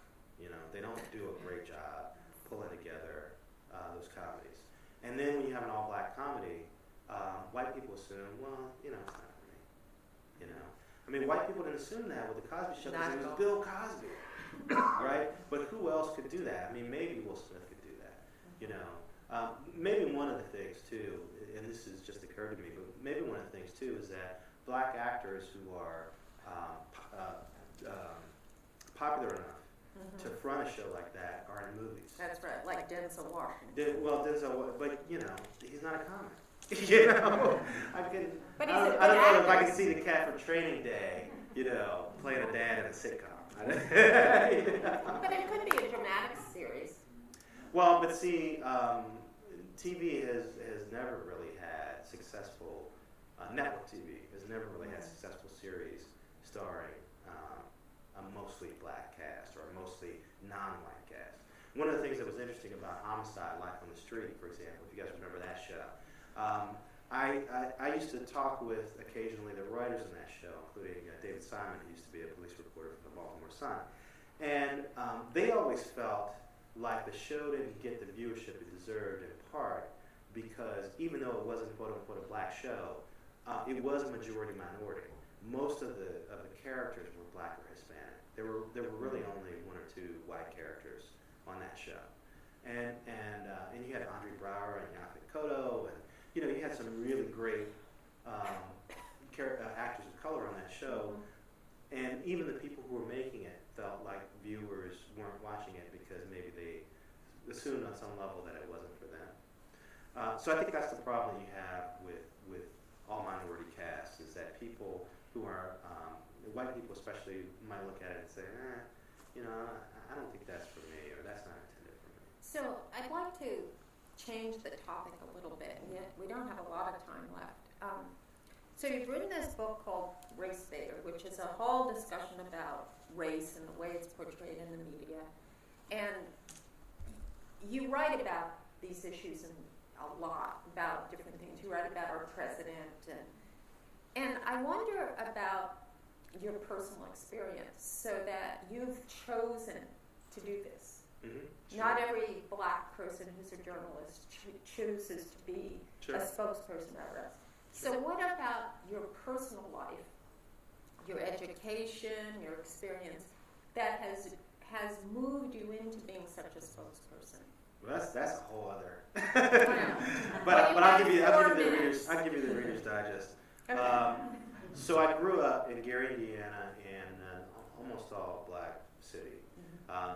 They don't do a great job pulling together those comedies. And then when you have an all-black comedy, white people assume, well, it's not for me. I mean, white people didn't assume that with the Cosby Show because it was Bill Cosby, right? But who else could do that? I mean, maybe Will Smith could do that. Maybe one of the things too, and this has just occurred to me, but maybe one of the things too is that black actors who are popular enough to front a show like that are in movies. That's right, like Denzel Washington. Denzel, but he's not a comic. I don't know if I can see the cat from Training Day, playing a dad in a sitcom. But it could be a dramatic series. Well, but see, TV has never really had successful, network TV has never really had successful series starring a mostly black cast or a mostly non-white cast. One of the things that was interesting about Homicide, Life on the Street, for example, if you guys remember that show, I used to talk with occasionally the writers on that show, including David Simon, who used to be a police reporter from the Baltimore Sun. And they always felt like the show didn't get the viewership it deserved in part because even though it wasn't quote-unquote a black show, it was a majority minority. Most of the characters were black or Hispanic. There were really only one or two white characters on that show. And you had Andre Braugher and Yaphet Kotto, and you had some really great actors of color on that show. And even the people who were making it felt like viewers weren't watching it because maybe they assumed on some level that it wasn't for them. So I think that's the problem you have with all minority casts is that people who are white people especially might look at it and say, I don't think that's for me, or that's not intended for me. So I'd like to change the topic a little bit. We don't have a lot of time left. So you've written this book called Race Baiter, which is a whole discussion about race and the way it's portrayed in the media. And you write about these issues a lot, about different things. You write about our president. And I wonder about your personal experience so that you've chosen to do this. Mm-hmm. Sure. Not every black person who's a journalist chooses to be a spokesperson at rest. So what about your personal life, your education, your experience that has moved you into being such a spokesperson? Well, that's a whole other. but I'll give you the Reader's Digest. Okay. So I grew up in Gary, Indiana, in an almost all black city.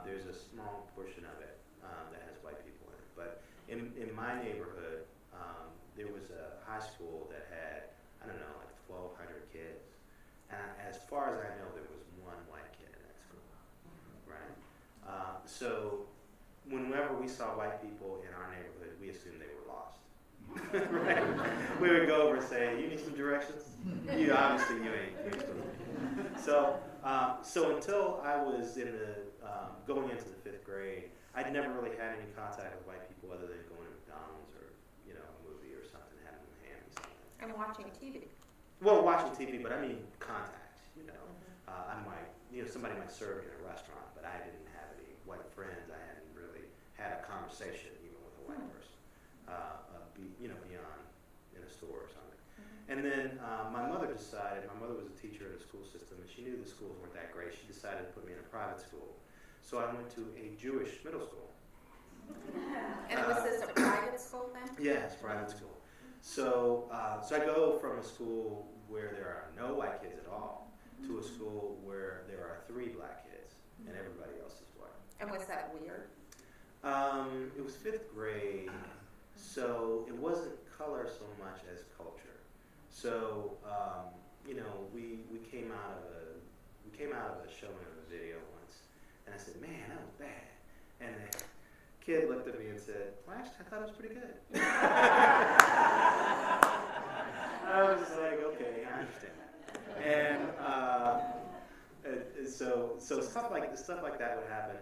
There's a small portion of it that has white people in it. But in my neighborhood, there was a high school that had, I don't know, like 1,200 kids. And as far as I know, there was one white kid in that school, right? So whenever we saw white people in our neighborhood, we assumed they were lost. Right? We would go over and say, "You need some directions?" You obviously you ain't. So until I was in the going into the 5th grade, I'd never really had any contact with white people other than going to McDonald's or a movie or something, having them hand me something. And watching TV. Well, watching TV, but I mean contact. I might, somebody might serve me in a restaurant, but I didn't have any white friends. I hadn't really had a conversation even with a white person. Beyond in a store or something. And then my mother was a teacher in the school system, and she knew the schools weren't that great. She decided to put me in a private school. So I went to a Jewish middle school. And was this a private school then? Yes, private school. So I go from a school where there are no white kids at all to a school where there are 3 black kids and everybody else is white. And was that weird? It was 5th grade. So it wasn't color so much as culture. So we came out of a showing of a video once, and I said, "Man, that was bad." And the kid looked at me and said, "Well, actually, I thought it was pretty good." I was just like, "Okay, I understand that." And so stuff like that would happen.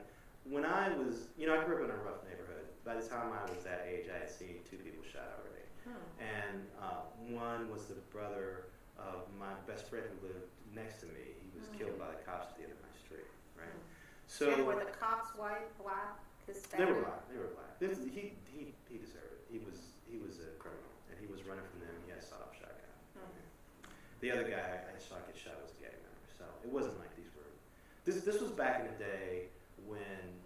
When I was, I grew up in a rough neighborhood. By the time I was that age, I had seen 2 people shot already. And one was the brother of my best friend who lived next to me. He was killed by the cops at the end of my street, right? So and were the cops white, black, Hispanic? They were black. He deserved it. He was a criminal, and he was running from them. He had a sawed-off shotgun. The other guy I saw get shot was a gang member. So it wasn't like these were. This was back in the day when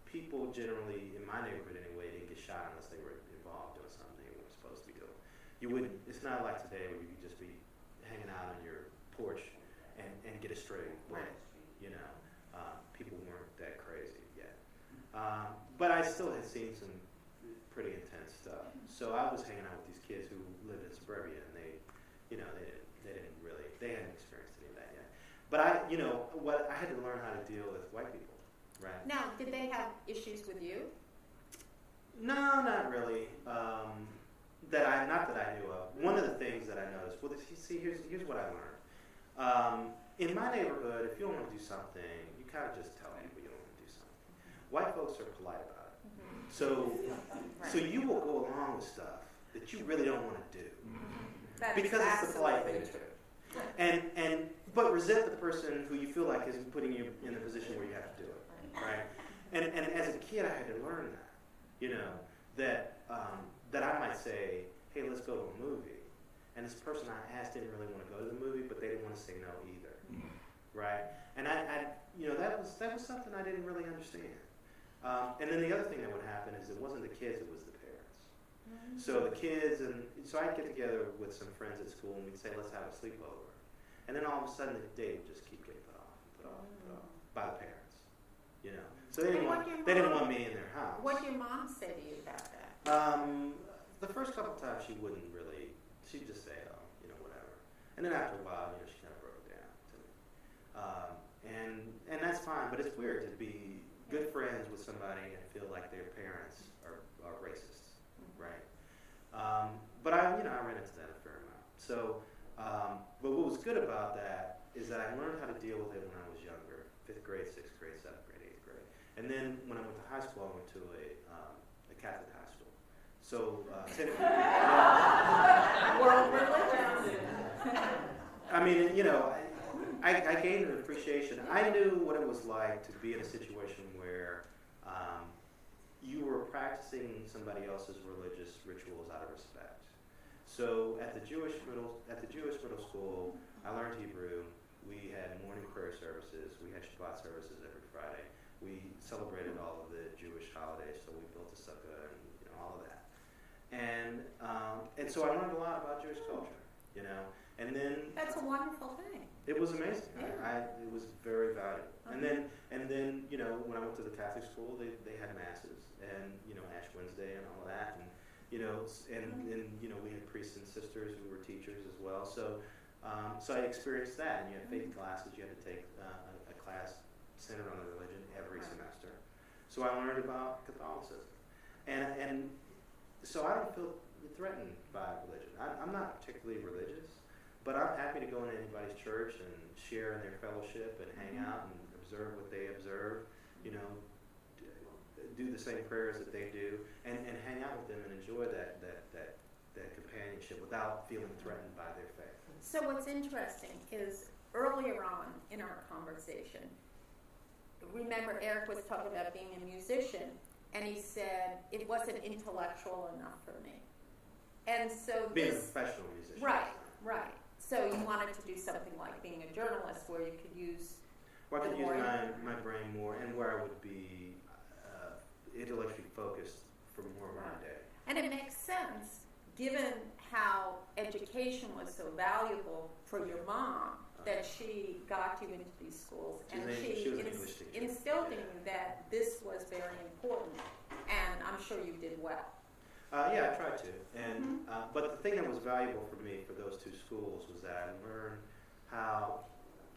people generally, in my neighborhood anyway, didn't get shot unless they were involved doing something they weren't supposed to be doing. You wouldn't. It's not like today where you could just be hanging out on your porch and get a stray bullet. People weren't that crazy yet. But I still had seen some pretty intense stuff. So I was hanging out with these kids who lived in suburbia, and they hadn't experienced any of that yet. But I had to learn how to deal with white people. Right. Now, did they have issues with you? No, not really. Not that I knew of. One of the things that I noticed. Well, here's what I learned. In my neighborhood, if you don't want to do something, you kind of just tell people you don't want to do something. White folks are polite about it. So you will go along with stuff that you really don't want to do because it's the polite thing to do. But resent the person who you feel like is putting you in a position where you have to do it. Right, and as a kid, I had to learn that, that I might say, "Hey, let's go to a movie," and this person I asked didn't really want to go to the movie, but they didn't want to say no either, right? And that was something I didn't really understand. And then the other thing that would happen is it wasn't the kids; it was the parents. So the kids, so I'd get together with some friends at school, and we'd say, "Let's have a sleepover," and then all of a sudden the date would just keep getting put off by the parents. So they didn't want me in their house. What did your mom say to you about that? The first couple times she wouldn't really. She'd just say, "Oh, whatever." And then after a while, she kind of broke down to me. And that's fine, but it's weird to be good friends with somebody and feel like their parents are racist, right? But I ran into that a fair amount. So, but what was good about that is that I learned how to deal with it when I was younger, 5th grade, 6th grade, 7th grade, 8th grade. And then when I went to high school, I went to a Catholic high school. So, world religion. I mean, I gained an appreciation. I knew what it was like to be in a situation where you were practicing somebody else's religious rituals out of respect. So at the Jewish middle school, I learned Hebrew. We had morning prayer services. We had Shabbat services every Friday. We celebrated all of the Jewish holidays, so we built a sukkah and all of that. And so I learned a lot about Jewish culture, And then that's a wonderful thing. it was amazing. Yeah. It was very valuable. And then you know, when I went to the Catholic school, they had masses and you know, Ash Wednesday and all of that, and you know, and you know, we had priests and sisters who were teachers as well. So so I experienced that, and you had faith classes. You had to take a class centered on the religion every semester. So I learned about Catholicism, and so I don't feel threatened by religion. I'm not particularly religious, but I'm happy to go into anybody's church and share in their fellowship and hang out and observe what they observe, you know, do the same prayers that they do, and hang out with them and enjoy that companionship without feeling threatened by their faith. So what's interesting is earlier on in our conversation, remember Eric was talking about being a musician, and he said it wasn't intellectual enough for me. And so being a professional musician. Right. So you wanted to do something like being a journalist where you could use where I could use my brain more, and where I would be intellectually focused for more of my day. And it makes sense, given how education was so valuable for your mom, that she got you into these schools, and she instilled in you that this was very important, and I'm sure you did well. Yeah, I tried to, and but the thing that was valuable for me for those two schools was that I learned how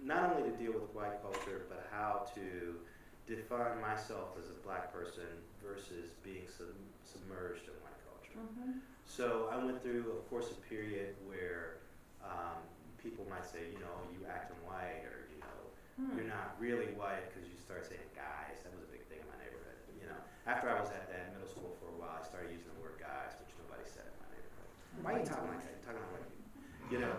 not only to deal with white culture, but how to define myself as a black person versus being submerged in white culture. So I went through, of course, a period where people might say, you know, you acting white, or you know, you're not really white because you start saying guys. That was a big thing in my neighborhood. You know, after I was at that middle school for a while, I started using the word guys, which nobody said in my neighborhood. Why are you talking like that? You're talking like you, you know.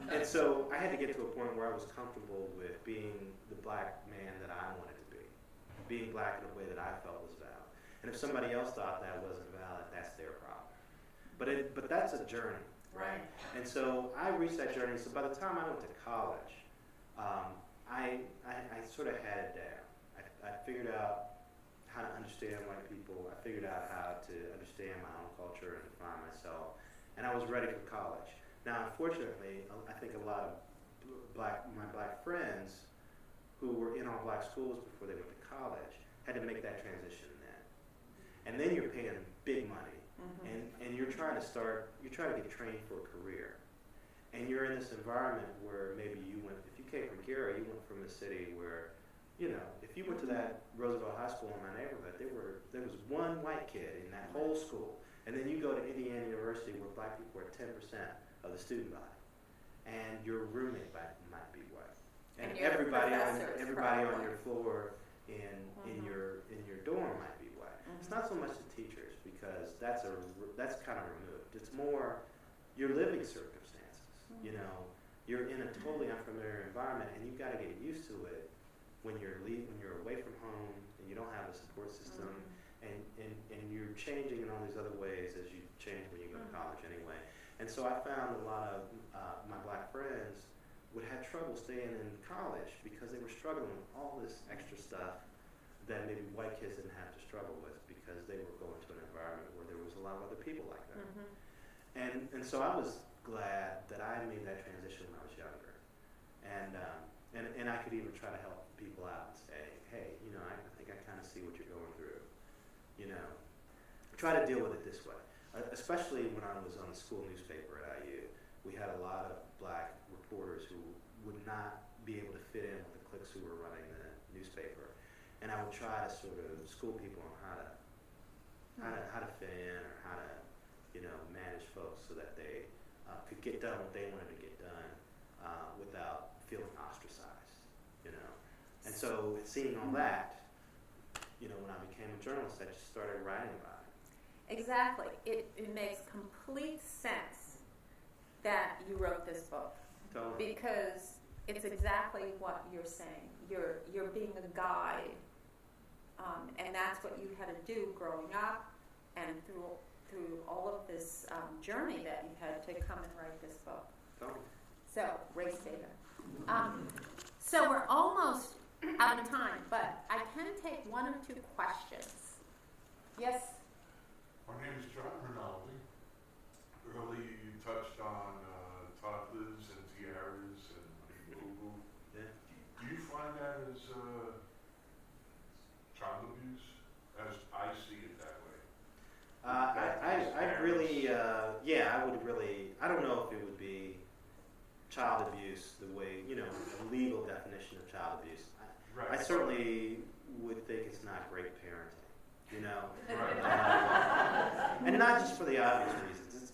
And so I had to get to a point where I was comfortable with being the black man that I wanted to be, being black in a way that I felt was valid. And if somebody else thought that wasn't valid, that's their problem. But that's a journey. Right. And so I reached that journey. So by the time I went to college, I sort of had it down. I figured out how to understand white people. I figured out how to understand my own culture and define myself. And I was ready for college. Now, unfortunately, I think a lot of my black friends who were in all black schools before they went to college had to make that transition then. And then you're paying big money. And you're trying to get trained for a career. And you're in this environment where maybe if you came from Gary, you went from a city where, you know, if you went to that Roosevelt High School in my neighborhood, there was one white kid in that whole school. And then you go to Indiana University where black people are 10% of the student body. And your roommate might be white. And everybody on your floor in your dorm might be white. It's not so much the teachers, because that's kind of removed. It's more your living circumstances. You know, you're in a totally unfamiliar environment, and you've got to get used to it when you're away from home and you don't have a support system, and you're changing in all these other ways as you change when you go to college anyway. And so I found a lot of my black friends would have trouble staying in college because they were struggling with all this extra stuff that maybe white kids didn't have to struggle with, because they were going to an environment where there was a lot of other people like that. And so I was glad that I made that transition when I was younger. And I could even try to help people out and say, hey, you know, I think I kind of see what you're going through. You know, try to deal with it this way. Especially when I was on the school newspaper at IU, we had a lot of black reporters who would not be able to fit in with the cliques who were running the newspaper. And I would try to sort of school people on how to fit in, or how to, you know, manage folks so that they could get done what they wanted to get done without feeling ostracized, you know. And so seeing all that, you know, when I became a journalist, I just started writing about it. Exactly. It makes complete sense that you wrote this book. Totally. Because it's exactly what you're saying. You're being a guide. And that's what you had to do growing up, and through all of this journey that you had to come and write this book. Totally. So, race data. So we're almost out of time, but I can take one or two questions. Yes? My name is John Rinaldi. Earlier you touched on Todd really, I would really, I don't know if it would be child abuse the way, a legal definition of child abuse. I certainly would think it's not great parenting, and not just for the obvious reasons. It's,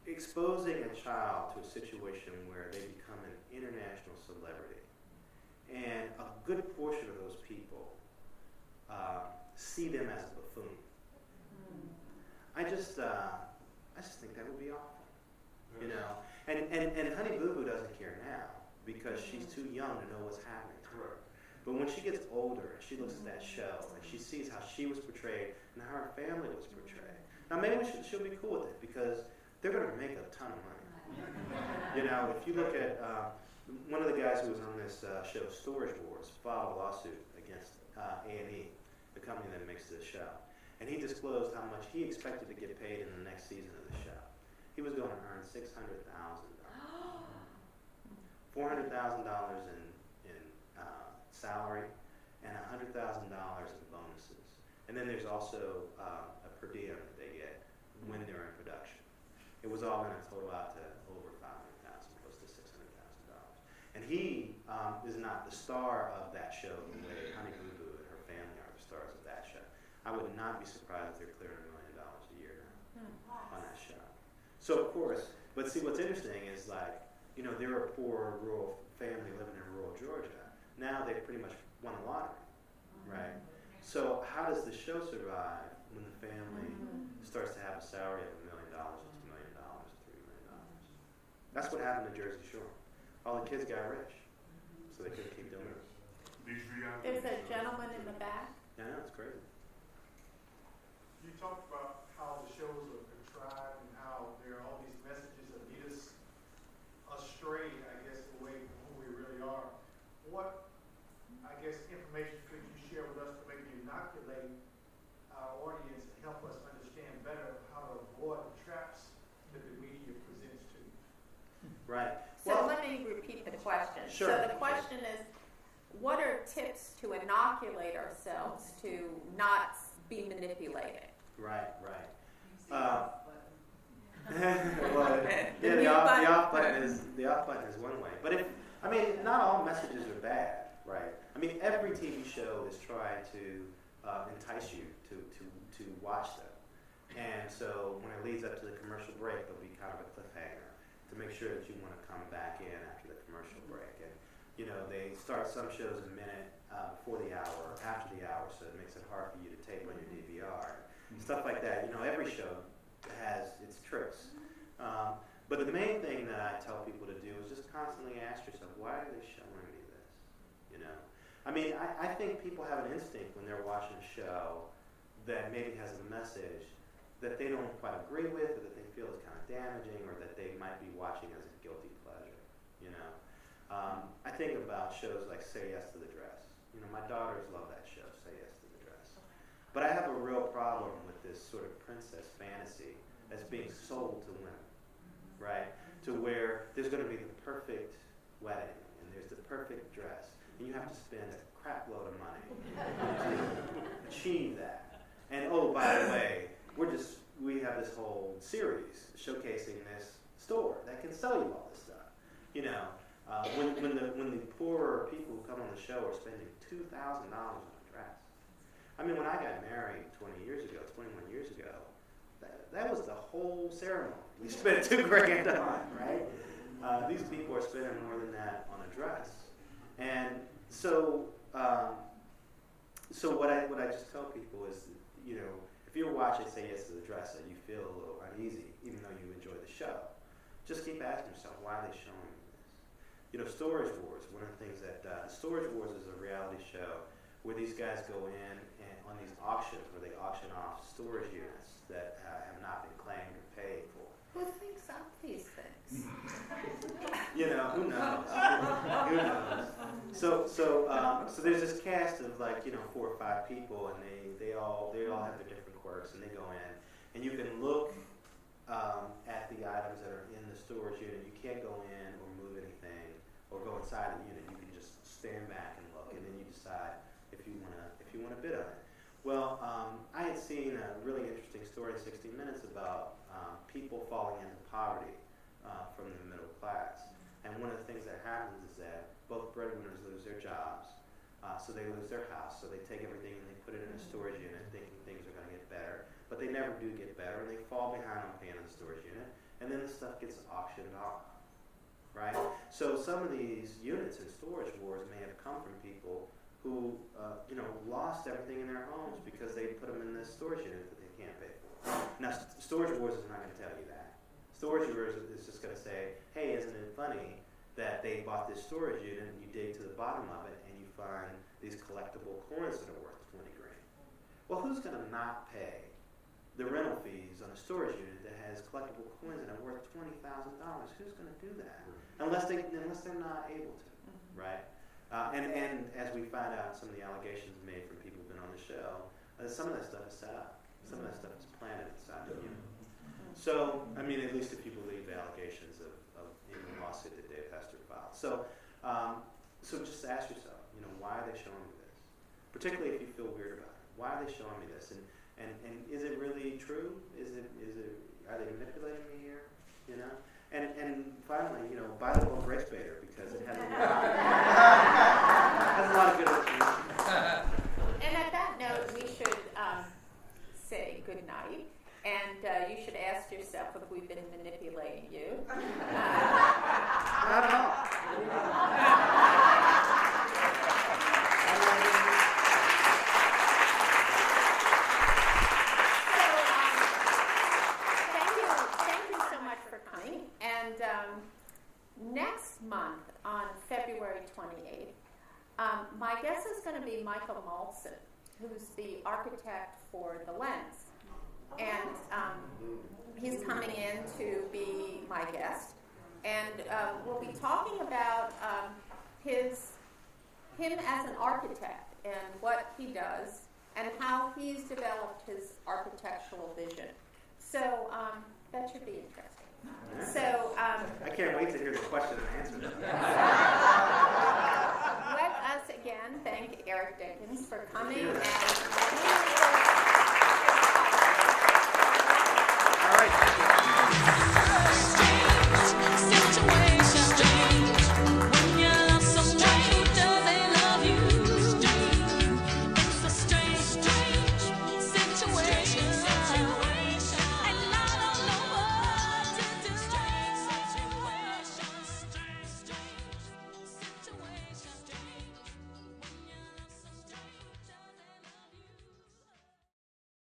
exposing a child to a situation where they become an international celebrity, and a good portion of those people see them as a buffoon. I just think that would be awful, And Honey Boo Boo doesn't care now because she's too young to know what's happening to her. But when she gets older and she looks at that show and she sees how she was portrayed and how her family was portrayed, now maybe she'll be cool with it because they're going to make a ton of money. If you look at one of the guys who was on this show, Storage Wars, filed a lawsuit against A&E, the company that makes this show. And he disclosed how much he expected to get paid in the next season of the show. He was going to earn $600,000. $400,000 in salary and $100,000 in bonuses. And then there's also a per diem that they get when they're in production. It was all going to total out to over $500,000, close to $600,000. And he is not the star of that show the way Honey Boo Boo and her family are the stars of that show. I would not be surprised if they're clearing $1 million a year now on that show. So of course, but see what's interesting is they're a poor rural family living in rural Georgia. Now they've pretty much won a lottery, right? So how does the show survive when the family starts to have a salary of $1 million or $2 million or $3 million? That's what happened to Jersey Shore. All the kids got rich, so they couldn't keep doing it. There's a gentleman in the back. Yeah, that's crazy. You talked about how the shows are contrived and how there are all these messages that lead us astray, I guess, away from who we really are. What, information could you share with us to maybe inoculate our audience and help us understand better how to avoid the traps that the media presents to? Right. So let me repeat the question. Sure. So the question is, what are tips to inoculate ourselves to not be manipulated? Right. The off button is one way. But not all messages are bad, right? Every TV show is trying to entice you to watch them. And so when it leads up to the commercial break, there'll be kind of a cliffhanger to make sure that you want to come back in after the commercial break. And they start some shows a minute before the hour, after the hour, so it makes it hard for you to tape on your DVR. Stuff like that. Every show has its tricks. But the main thing that I tell people to do is just constantly ask yourself, why are they showing me this? I think people have an instinct when they're watching a show that maybe has a message that they don't quite agree with, or that they feel is kind of damaging, or that they might be watching as a guilty pleasure. I think about shows like Say Yes to the Dress. My daughters love that show, Say Yes to the Dress. But I have a real problem with this sort of princess fantasy as being sold to women, right? To where there's going to be the perfect wedding, and there's the perfect dress, and you have to spend a crap load of money to achieve that. And oh, by the way, we have this whole series showcasing this store that can sell you all this stuff. When the poorer people who come on the show are spending $2,000 on a dress. When I got married 21 years ago, that was the whole ceremony. We spent $2,000 on, right? These people are spending more than that on a dress. And so what I just tell people is, if you're watching Say Yes to the Dress and you feel a little uneasy, even though you enjoy the show, just keep asking yourself, why are they showing me this? Storage Wars, one of the things that, Storage Wars is a reality show where these guys go in and on these auctions where they auction off storage units that have not been claimed or paid for. Who thinks up these things? Who knows? Who knows? So there's this cast of 4 or 5 people, and they all have their different quirks, and they go in, and you can look at the items that are in the storage unit. You can't go in or move anything or go inside the unit. You can just stand back and look, and then you decide if you want to bid on it. Well, I had seen a really interesting story in 60 Minutes about people falling into poverty from the middle class. And one of the things that happens is that both breadwinners lose their jobs, so they lose their house. So they take everything and they put it in a storage unit thinking things are going to get better. But they never do get better, and they fall behind on paying on the storage unit. And then the stuff gets auctioned off, right? So some of these units in storage wars may have come from people who lost everything in their homes because they put them in this storage unit that they can't pay for. Now, Storage Wars is not going to tell you that. Storage Wars is just going to say, hey, isn't it funny that they bought this storage unit and you dig to the bottom of it and you find these collectible coins that are worth 20 grand. Well, who's going to not pay the rental fees on a storage unit that has collectible coins that are worth $20,000? Who's going to do that? Unless they're not able to, right? And as we find out, some of the allegations made from people who've been on the show, some of that stuff is set up. Some of that stuff is planted inside the unit. So, I mean, at least if you believe the allegations of in the lawsuit that Dave Hester filed. So just ask yourself, why are they showing me this? Particularly if you feel weird about it. Why are they showing me this? And is it really true? Are they manipulating me here? And finally, buy the book Race Baiter because it has a lot of good information. And at that note, we should say good night. And you should ask yourself if we've been manipulating you. Not at all. Thank you so much for coming. And next month, on February 28th, my guest is going to be Michael Maltson, who's the architect for The Lens. And he's coming in to be my guest. And we'll be talking about him as an architect and what he does and how he's developed his architectural vision. So that should be interesting. So I can't wait to hear the question and answer. let us again thank Eric Deggans for coming. And